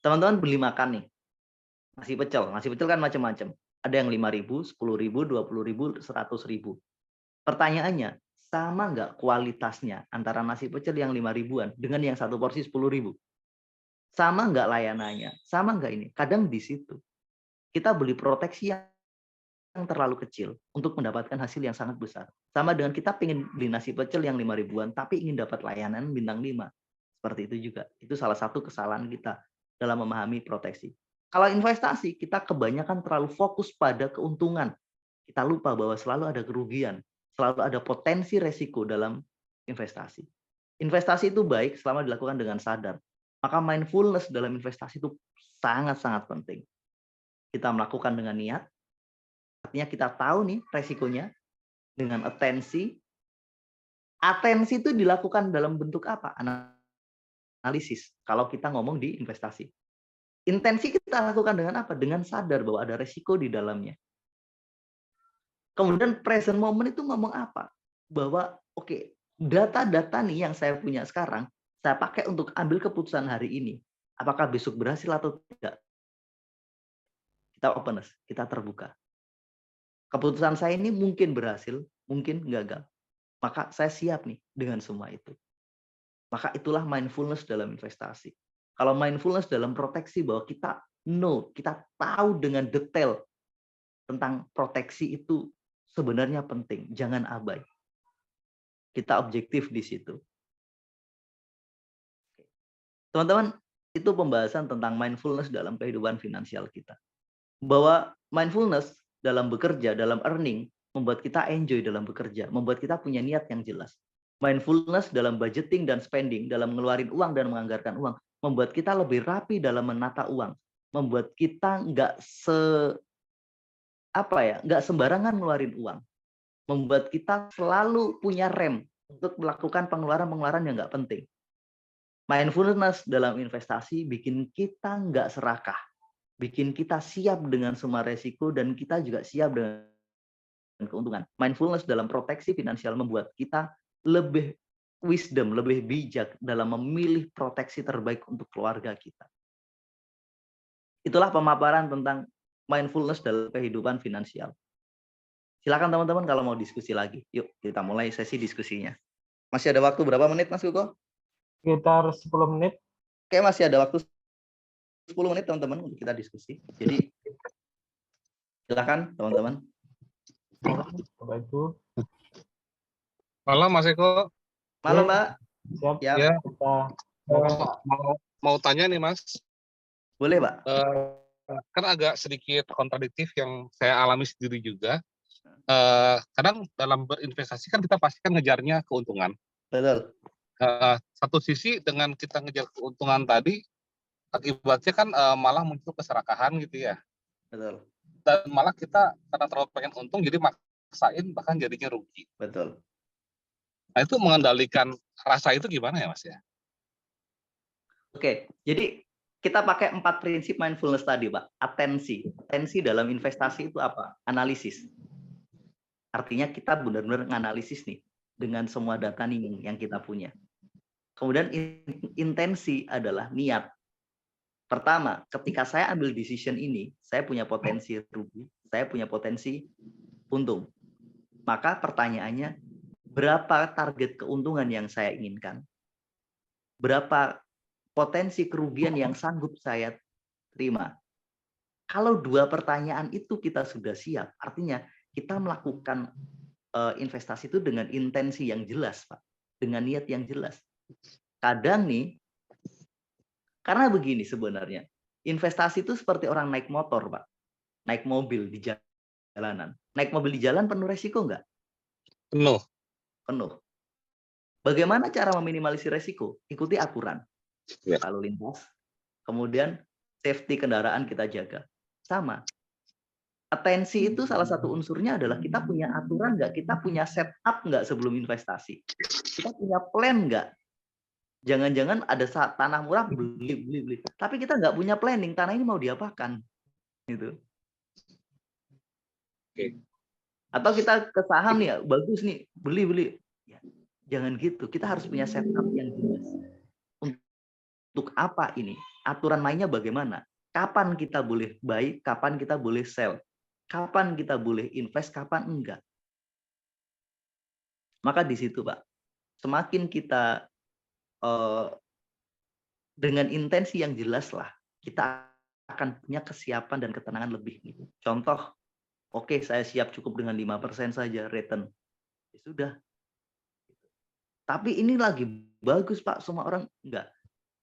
[SPEAKER 1] teman-teman beli makan nih, nasi pecel. Nasi pecel kan macam-macam. Ada yang 5.000, 10.000, 20.000, 100.000. Pertanyaannya, sama nggak kualitasnya antara nasi pecel yang 5.000-an dengan yang satu porsi 10.000? Sama nggak layanannya? Sama nggak ini? Kadang di situ. Kita beli proteksi yang terlalu kecil untuk mendapatkan hasil yang sangat besar. Sama dengan kita pengen beli nasi pecel yang 5.000-an, tapi ingin dapat layanan bintang 5. Seperti itu juga. Itu salah satu kesalahan kita dalam memahami proteksi. Kalau investasi, kita kebanyakan terlalu fokus pada keuntungan. Kita lupa bahwa selalu ada kerugian, selalu ada potensi resiko dalam investasi. Investasi itu baik selama dilakukan dengan sadar. Maka mindfulness dalam investasi itu sangat-sangat penting. Kita melakukan dengan niat, artinya kita tahu nih resikonya, dengan atensi. Atensi itu dilakukan dalam bentuk apa? Analisis. Kalau kita ngomong di investasi. Intensi kita lakukan dengan apa? Dengan sadar bahwa ada resiko di dalamnya. Kemudian present moment itu ngomong apa? Bahwa oke, data-data nih yang saya punya sekarang, saya pakai untuk ambil keputusan hari ini. Apakah besok berhasil atau tidak? Kita openness, kita terbuka. Keputusan saya ini mungkin berhasil, mungkin gagal. Maka saya siap nih dengan semua itu. Maka itulah mindfulness dalam investasi. Kalau mindfulness dalam proteksi, bahwa kita know, kita tahu dengan detail tentang proteksi itu sebenarnya penting. Jangan abai. Kita objektif di situ. Teman-teman, itu pembahasan tentang mindfulness dalam kehidupan finansial kita. Bahwa mindfulness dalam bekerja, dalam earning, membuat kita enjoy dalam bekerja, membuat kita punya niat yang jelas. Mindfulness dalam budgeting dan spending, dalam ngeluarin uang dan menganggarkan uang, membuat kita lebih rapi dalam menata uang, membuat kita nggak sembarangan ngeluarin uang, membuat kita selalu punya rem untuk melakukan pengeluaran-pengeluaran yang nggak penting. Mindfulness dalam investasi bikin kita nggak serakah, bikin kita siap dengan semua resiko, dan kita juga siap dengan keuntungan. Mindfulness dalam proteksi finansial membuat kita lebih wisdom, lebih bijak dalam memilih proteksi terbaik untuk keluarga kita. Itulah pemaparan tentang mindfulness dalam kehidupan finansial. Silakan teman-teman kalau mau diskusi lagi. Yuk kita mulai sesi diskusinya. Masih ada waktu berapa menit Mas Kuko?
[SPEAKER 2] Sekitar 10 menit.
[SPEAKER 1] Oke, masih ada waktu 10 menit teman-teman untuk kita diskusi. Jadi silakan teman-teman.
[SPEAKER 2] Bapak Ibu.
[SPEAKER 5] Malam Mas Eko.
[SPEAKER 1] Malam Mbak.
[SPEAKER 2] Siap.
[SPEAKER 5] Ya.
[SPEAKER 2] Kita
[SPEAKER 5] Mau tanya nih Mas.
[SPEAKER 1] Boleh Pak.
[SPEAKER 5] Kan agak sedikit kontradiktif yang saya alami sendiri juga. Kadang dalam berinvestasi kan kita pasti kan ngejarnya keuntungan.
[SPEAKER 1] Betul.
[SPEAKER 5] Satu sisi dengan kita ngejar keuntungan tadi, akibatnya kan malah muncul keserakahan gitu ya.
[SPEAKER 1] Betul.
[SPEAKER 5] Dan malah kita karena terlalu pengen untung jadi maksain bahkan jadinya rugi.
[SPEAKER 1] Betul.
[SPEAKER 5] Nah itu mengendalikan rasa itu gimana ya Mas ya?
[SPEAKER 1] Oke, jadi kita pakai 4 prinsip mindfulness tadi Pak. Atensi. Atensi dalam investasi itu apa? Analisis. Artinya kita benar-benar menganalisis nih dengan semua data nih yang kita punya. Kemudian intensi adalah niat. Pertama, ketika saya ambil decision ini, saya punya potensi rugi, saya punya potensi untung. Maka pertanyaannya, berapa target keuntungan yang saya inginkan? Berapa potensi kerugian yang sanggup saya terima? Kalau 2 pertanyaan itu kita sudah siap, artinya kita melakukan investasi itu dengan intensi yang jelas, Pak. Dengan niat yang jelas. Kadang nih, karena begini sebenarnya, investasi itu seperti orang naik motor, Pak. Naik mobil di jalanan. Naik mobil di jalan penuh resiko nggak?
[SPEAKER 5] Penuh.
[SPEAKER 1] Penuh. Bagaimana cara meminimalisir resiko? Ikuti aturan
[SPEAKER 5] Ya.
[SPEAKER 1] lalu lintas. Kemudian safety kendaraan kita jaga. Sama. Atensi itu salah satu unsurnya adalah kita punya aturan nggak? Kita punya setup nggak sebelum investasi? Kita punya plan nggak? Jangan-jangan ada saat tanah murah beli. Tapi kita nggak punya planning, tanah ini mau diapakan? Gitu.
[SPEAKER 5] Oke.
[SPEAKER 1] Atau kita ke saham nih, ya, bagus nih, beli. Ya, jangan gitu. Kita harus punya setup yang jelas. Untuk apa ini? Aturan mainnya bagaimana? Kapan kita boleh buy, kapan kita boleh sell? Kapan kita boleh invest, kapan enggak? Maka di situ, Pak, semakin kita dengan intensi yang jelas lah, kita akan punya kesiapan dan ketenangan lebih. Contoh, oke, saya siap cukup dengan 5% saja return. Ya sudah. Tapi ini lagi bagus, Pak, semua orang enggak.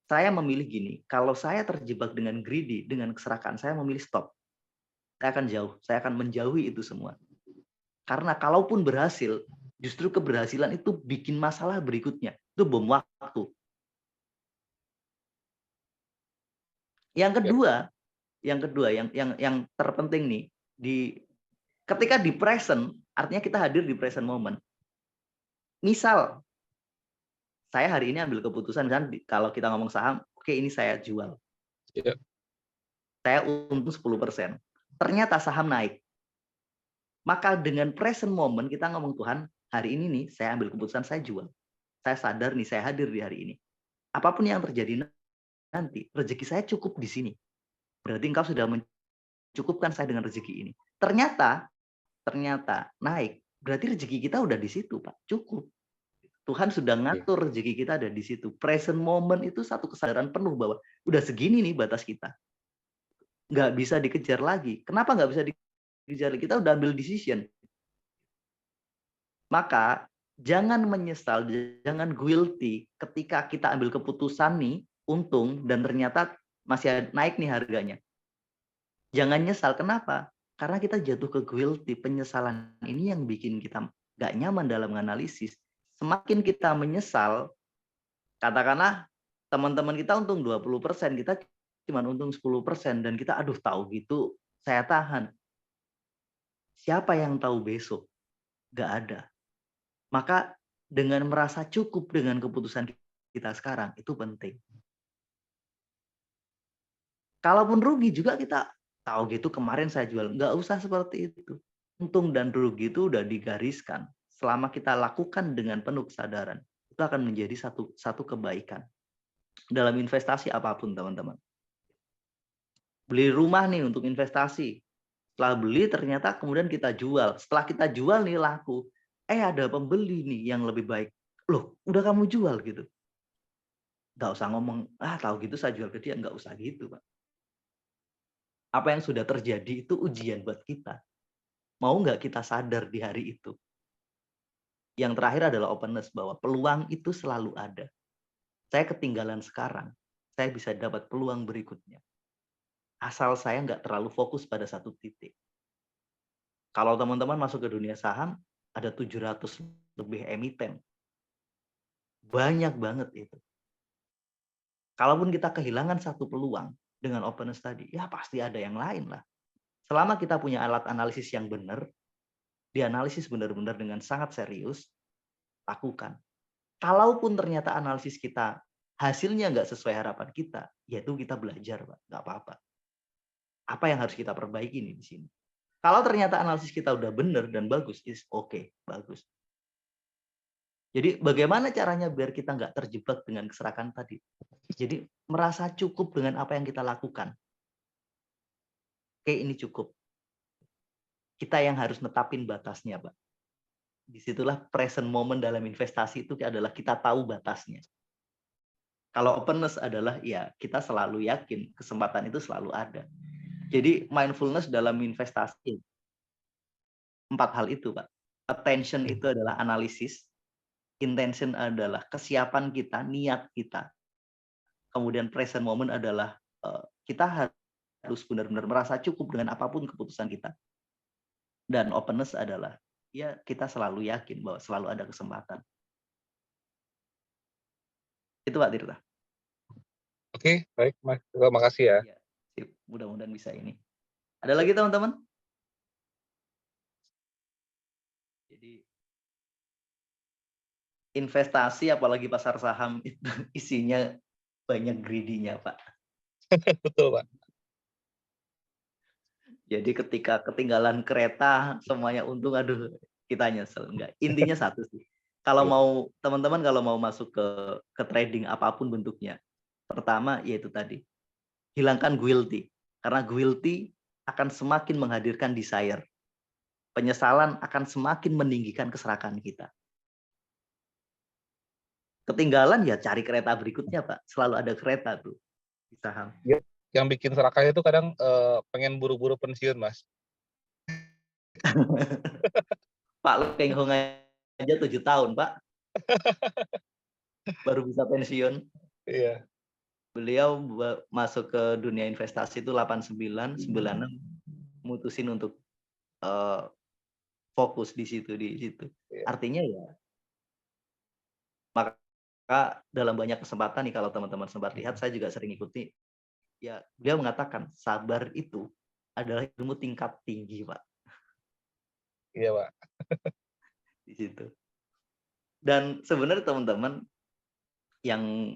[SPEAKER 1] Saya memilih gini, kalau saya terjebak dengan greedy, dengan keserakahan, saya memilih stop. Saya akan jauh, saya akan menjauhi itu semua. Karena kalaupun berhasil, justru keberhasilan itu bikin masalah berikutnya. Itu bom waktu. Yang kedua, yang terpenting nih, ketika di present, artinya kita hadir di present moment. Misal, saya hari ini ambil keputusan, kan, kalau kita ngomong saham, oke, ini saya jual.
[SPEAKER 5] Ya.
[SPEAKER 1] Saya untung 10%. Ternyata saham naik. Maka dengan present moment kita ngomong, Tuhan, hari ini nih saya ambil keputusan, saya jual. Saya sadar nih, saya hadir di hari ini. Apapun yang terjadi nanti, rezeki saya cukup di sini. Berarti engkau sudah mencukupkan saya dengan rezeki ini. Ternyata naik. Berarti rezeki kita udah di situ, Pak. Cukup. Tuhan sudah ngatur rezeki kita ada di situ. Present moment itu satu kesadaran penuh bahwa udah segini nih batas kita. Nggak bisa dikejar lagi. Kenapa nggak bisa dikejar? Kita udah ambil decision. Maka jangan menyesal, jangan guilty ketika kita ambil keputusan nih, untung, dan ternyata masih naik nih harganya. Jangan nyesal. Kenapa? Karena kita jatuh ke guilty. Penyesalan ini yang bikin kita nggak nyaman dalam menganalisis. Semakin kita menyesal, katakanlah teman-teman kita untung 20%, kita cuma untung 10%, dan kita aduh tahu gitu, saya tahan. Siapa yang tahu besok? Nggak ada. Maka dengan merasa cukup dengan keputusan kita sekarang, itu penting. Kalaupun rugi juga kita tahu gitu, kemarin saya jual. Nggak usah seperti itu. Untung dan rugi itu udah digariskan. Selama kita lakukan dengan penuh kesadaran, itu akan menjadi satu kebaikan. Dalam investasi apapun, teman-teman. Beli rumah nih untuk investasi. Setelah beli ternyata kemudian kita jual. Setelah kita jual nih laku. Ada pembeli nih yang lebih baik. Loh, udah kamu jual gitu. Nggak usah ngomong, tahu gitu saya jual ke dia. Nggak usah gitu, Pak. Apa yang sudah terjadi itu ujian buat kita. Mau nggak kita sadar di hari itu? Yang terakhir adalah openness, bahwa peluang itu selalu ada. Saya ketinggalan sekarang, saya bisa dapat peluang berikutnya. Asal saya nggak terlalu fokus pada satu titik. Kalau teman-teman masuk ke dunia saham, ada 700 lebih emiten. Banyak banget itu. Kalaupun kita kehilangan satu peluang dengan openness tadi, ya pasti ada yang lain lah. Selama kita punya alat analisis yang benar, dianalisis benar-benar dengan sangat serius, lakukan. Kalaupun ternyata analisis kita hasilnya nggak sesuai harapan kita, yaitu kita belajar, Pak. Nggak apa-apa. Apa yang harus kita perbaiki nih di sini? Kalau ternyata analisis kita udah benar dan bagus, is oke, bagus. Jadi bagaimana caranya biar kita nggak terjebak dengan keserakahan tadi? Jadi merasa cukup dengan apa yang kita lakukan. Oke, ini cukup. Kita yang harus netapin batasnya, Pak. Disitulah present moment dalam investasi itu adalah kita tahu batasnya. Kalau openness adalah ya kita selalu yakin kesempatan itu selalu ada. Jadi mindfulness dalam investasi 4 hal itu, Pak. Attention itu adalah analisis, intention adalah kesiapan kita, niat kita. Kemudian present moment adalah kita harus benar-benar merasa cukup dengan apapun keputusan kita. Dan openness adalah ya kita selalu yakin bahwa selalu ada kesempatan. Itu Pak Tirta.
[SPEAKER 5] Oke, baik, Mas. Terima kasih ya.
[SPEAKER 1] Ya, sip. Mudah-mudahan bisa ini. Ada lagi teman-teman? Jadi investasi apalagi pasar saham itu isinya banyak greedy-nya, Pak.
[SPEAKER 5] Betul, Pak.
[SPEAKER 1] Jadi ketika ketinggalan kereta semuanya untung, aduh kita nyesel. Enggak. Intinya satu sih. Kalau mau teman-teman kalau mau masuk ke trading apapun bentuknya, pertama yaitu tadi hilangkan guilty. Karena guilty akan semakin menghadirkan desire. Penyesalan akan semakin meninggikan keserakahan kita. Ketinggalan ya cari kereta berikutnya, Pak. Selalu ada kereta tuh di saham.
[SPEAKER 5] Yang bikin serakah itu kadang pengen buru-buru pensiun, Mas.
[SPEAKER 1] Pak Peng Hong aja 7 tahun, Pak. Baru bisa pensiun.
[SPEAKER 5] Iya.
[SPEAKER 1] Beliau masuk ke dunia investasi itu 89, 96, mutusin untuk fokus di situ.
[SPEAKER 5] Iya.
[SPEAKER 1] Artinya ya, maka dalam banyak kesempatan nih kalau teman-teman sempat lihat, saya juga sering ikuti. Ya, beliau mengatakan sabar itu adalah ilmu tingkat tinggi, Pak.
[SPEAKER 5] Iya, Pak.
[SPEAKER 1] Di situ. Dan sebenarnya teman-teman yang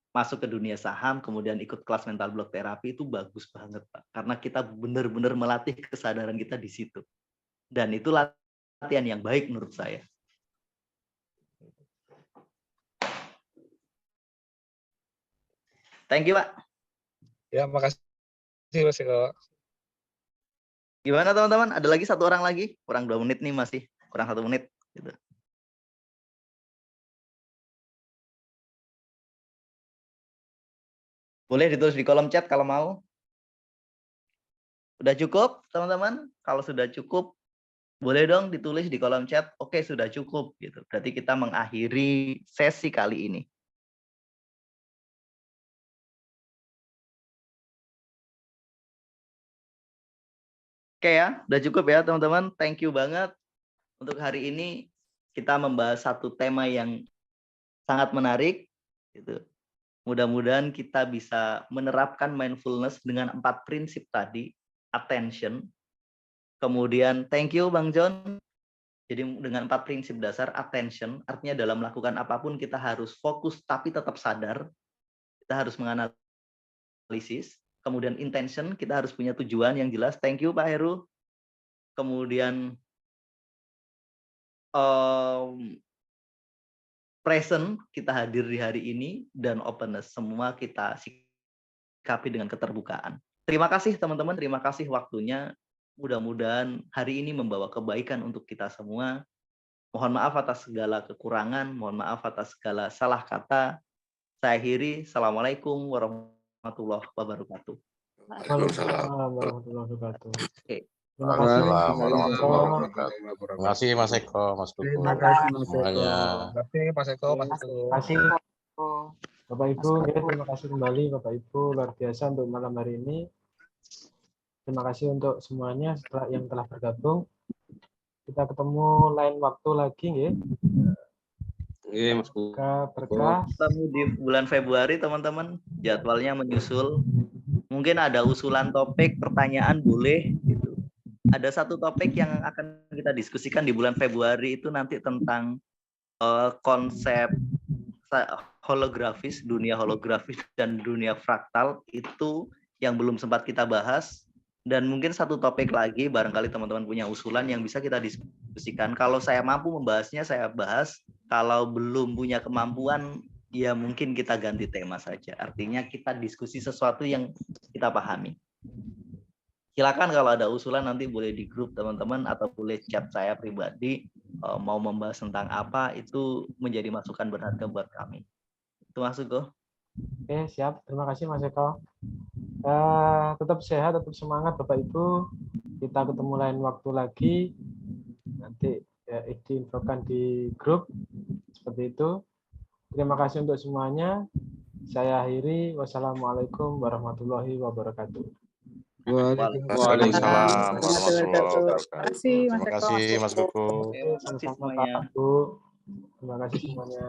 [SPEAKER 1] masuk ke dunia saham, kemudian ikut kelas mental block terapi itu bagus banget, Pak. Karena kita benar-benar melatih kesadaran kita di situ. Dan itu latihan yang baik menurut saya. Thank you, Pak.
[SPEAKER 5] Ya, makasih Mas Eko.
[SPEAKER 1] Gimana teman-teman? Ada lagi satu orang lagi? Kurang 2 menit nih masih. Kurang 1 menit. Gitu. Boleh ditulis di kolom chat kalau mau. Udah cukup teman-teman? Kalau sudah cukup, boleh dong ditulis di kolom chat. Oke, sudah cukup. Gitu. Berarti kita mengakhiri sesi kali ini. Oke ya, udah cukup ya teman-teman. Thank you banget. Untuk hari ini kita membahas satu tema yang sangat menarik. Gitu. Mudah-mudahan kita bisa menerapkan mindfulness dengan 4 prinsip tadi. Attention. Kemudian thank you Bang John. Jadi dengan 4 prinsip dasar, attention, artinya dalam melakukan apapun kita harus fokus tapi tetap sadar. Kita harus menganalisis. Kemudian intention, kita harus punya tujuan yang jelas. Thank you Pak Heru. Kemudian present, kita hadir di hari ini, dan openness, semua kita sikapi dengan keterbukaan. Terima kasih teman-teman, terima kasih waktunya. Mudah-mudahan hari ini membawa kebaikan untuk kita semua. Mohon maaf atas segala kekurangan, mohon maaf atas segala salah kata. Saya akhiri, Assalamualaikum warahmatullahi wabarakatuh.
[SPEAKER 2] Waalaikumsalam warahmatullahi wabarakatuh.
[SPEAKER 1] Oke.
[SPEAKER 2] Terima kasih.
[SPEAKER 3] Terima kasih Mas Eko, Mas Duku.
[SPEAKER 4] Terima kasih Mas Eko.
[SPEAKER 3] Semuanya.
[SPEAKER 5] Terima kasih Mas Eko, Mas Eko.
[SPEAKER 2] Terima kasih Bapak Ibu, ya, terima kasih kembali Bapak Ibu, luar biasa untuk malam hari ini. Terima kasih untuk semuanya yang telah bergabung. Kita ketemu lain waktu lagi, ya.
[SPEAKER 4] Iya, Mas Bu.
[SPEAKER 2] Berkah.
[SPEAKER 1] Ketemu di bulan Februari teman-teman, jadwalnya menyusul. Mungkin ada usulan topik, pertanyaan boleh gitu. Ada satu topik yang akan kita diskusikan di bulan Februari itu nanti tentang konsep holografis, dunia holografis dan dunia fraktal, itu yang belum sempat kita bahas. Dan mungkin satu topik lagi, barangkali teman-teman punya usulan yang bisa kita diskusikan. Kalau saya mampu membahasnya, saya bahas. Kalau belum punya kemampuan, ya mungkin kita ganti tema saja. Artinya kita diskusi sesuatu yang kita pahami. Silakan kalau ada usulan nanti boleh di grup teman-teman atau boleh chat saya pribadi, mau membahas tentang apa, itu menjadi masukan berharga buat kami. Itu masuk kok.
[SPEAKER 2] Oke, siap. Terima kasih Mas Eko. Tetap sehat, tetap semangat Bapak Ibu. Kita ketemu lain waktu lagi. Nanti ya, diinfokan di grup. Seperti itu. Terima kasih untuk semuanya. Saya akhiri. Wassalamualaikum warahmatullahi wabarakatuh.
[SPEAKER 3] Waalaikumsalam warahmatullahi wabarakatuh.
[SPEAKER 6] Terima kasih, Mas
[SPEAKER 3] Terima
[SPEAKER 6] Eko.
[SPEAKER 3] kasih Mas Kuku.
[SPEAKER 1] Terima kasih
[SPEAKER 2] Sama-sama
[SPEAKER 1] semuanya.
[SPEAKER 2] Pak Bu. Terima kasih semuanya.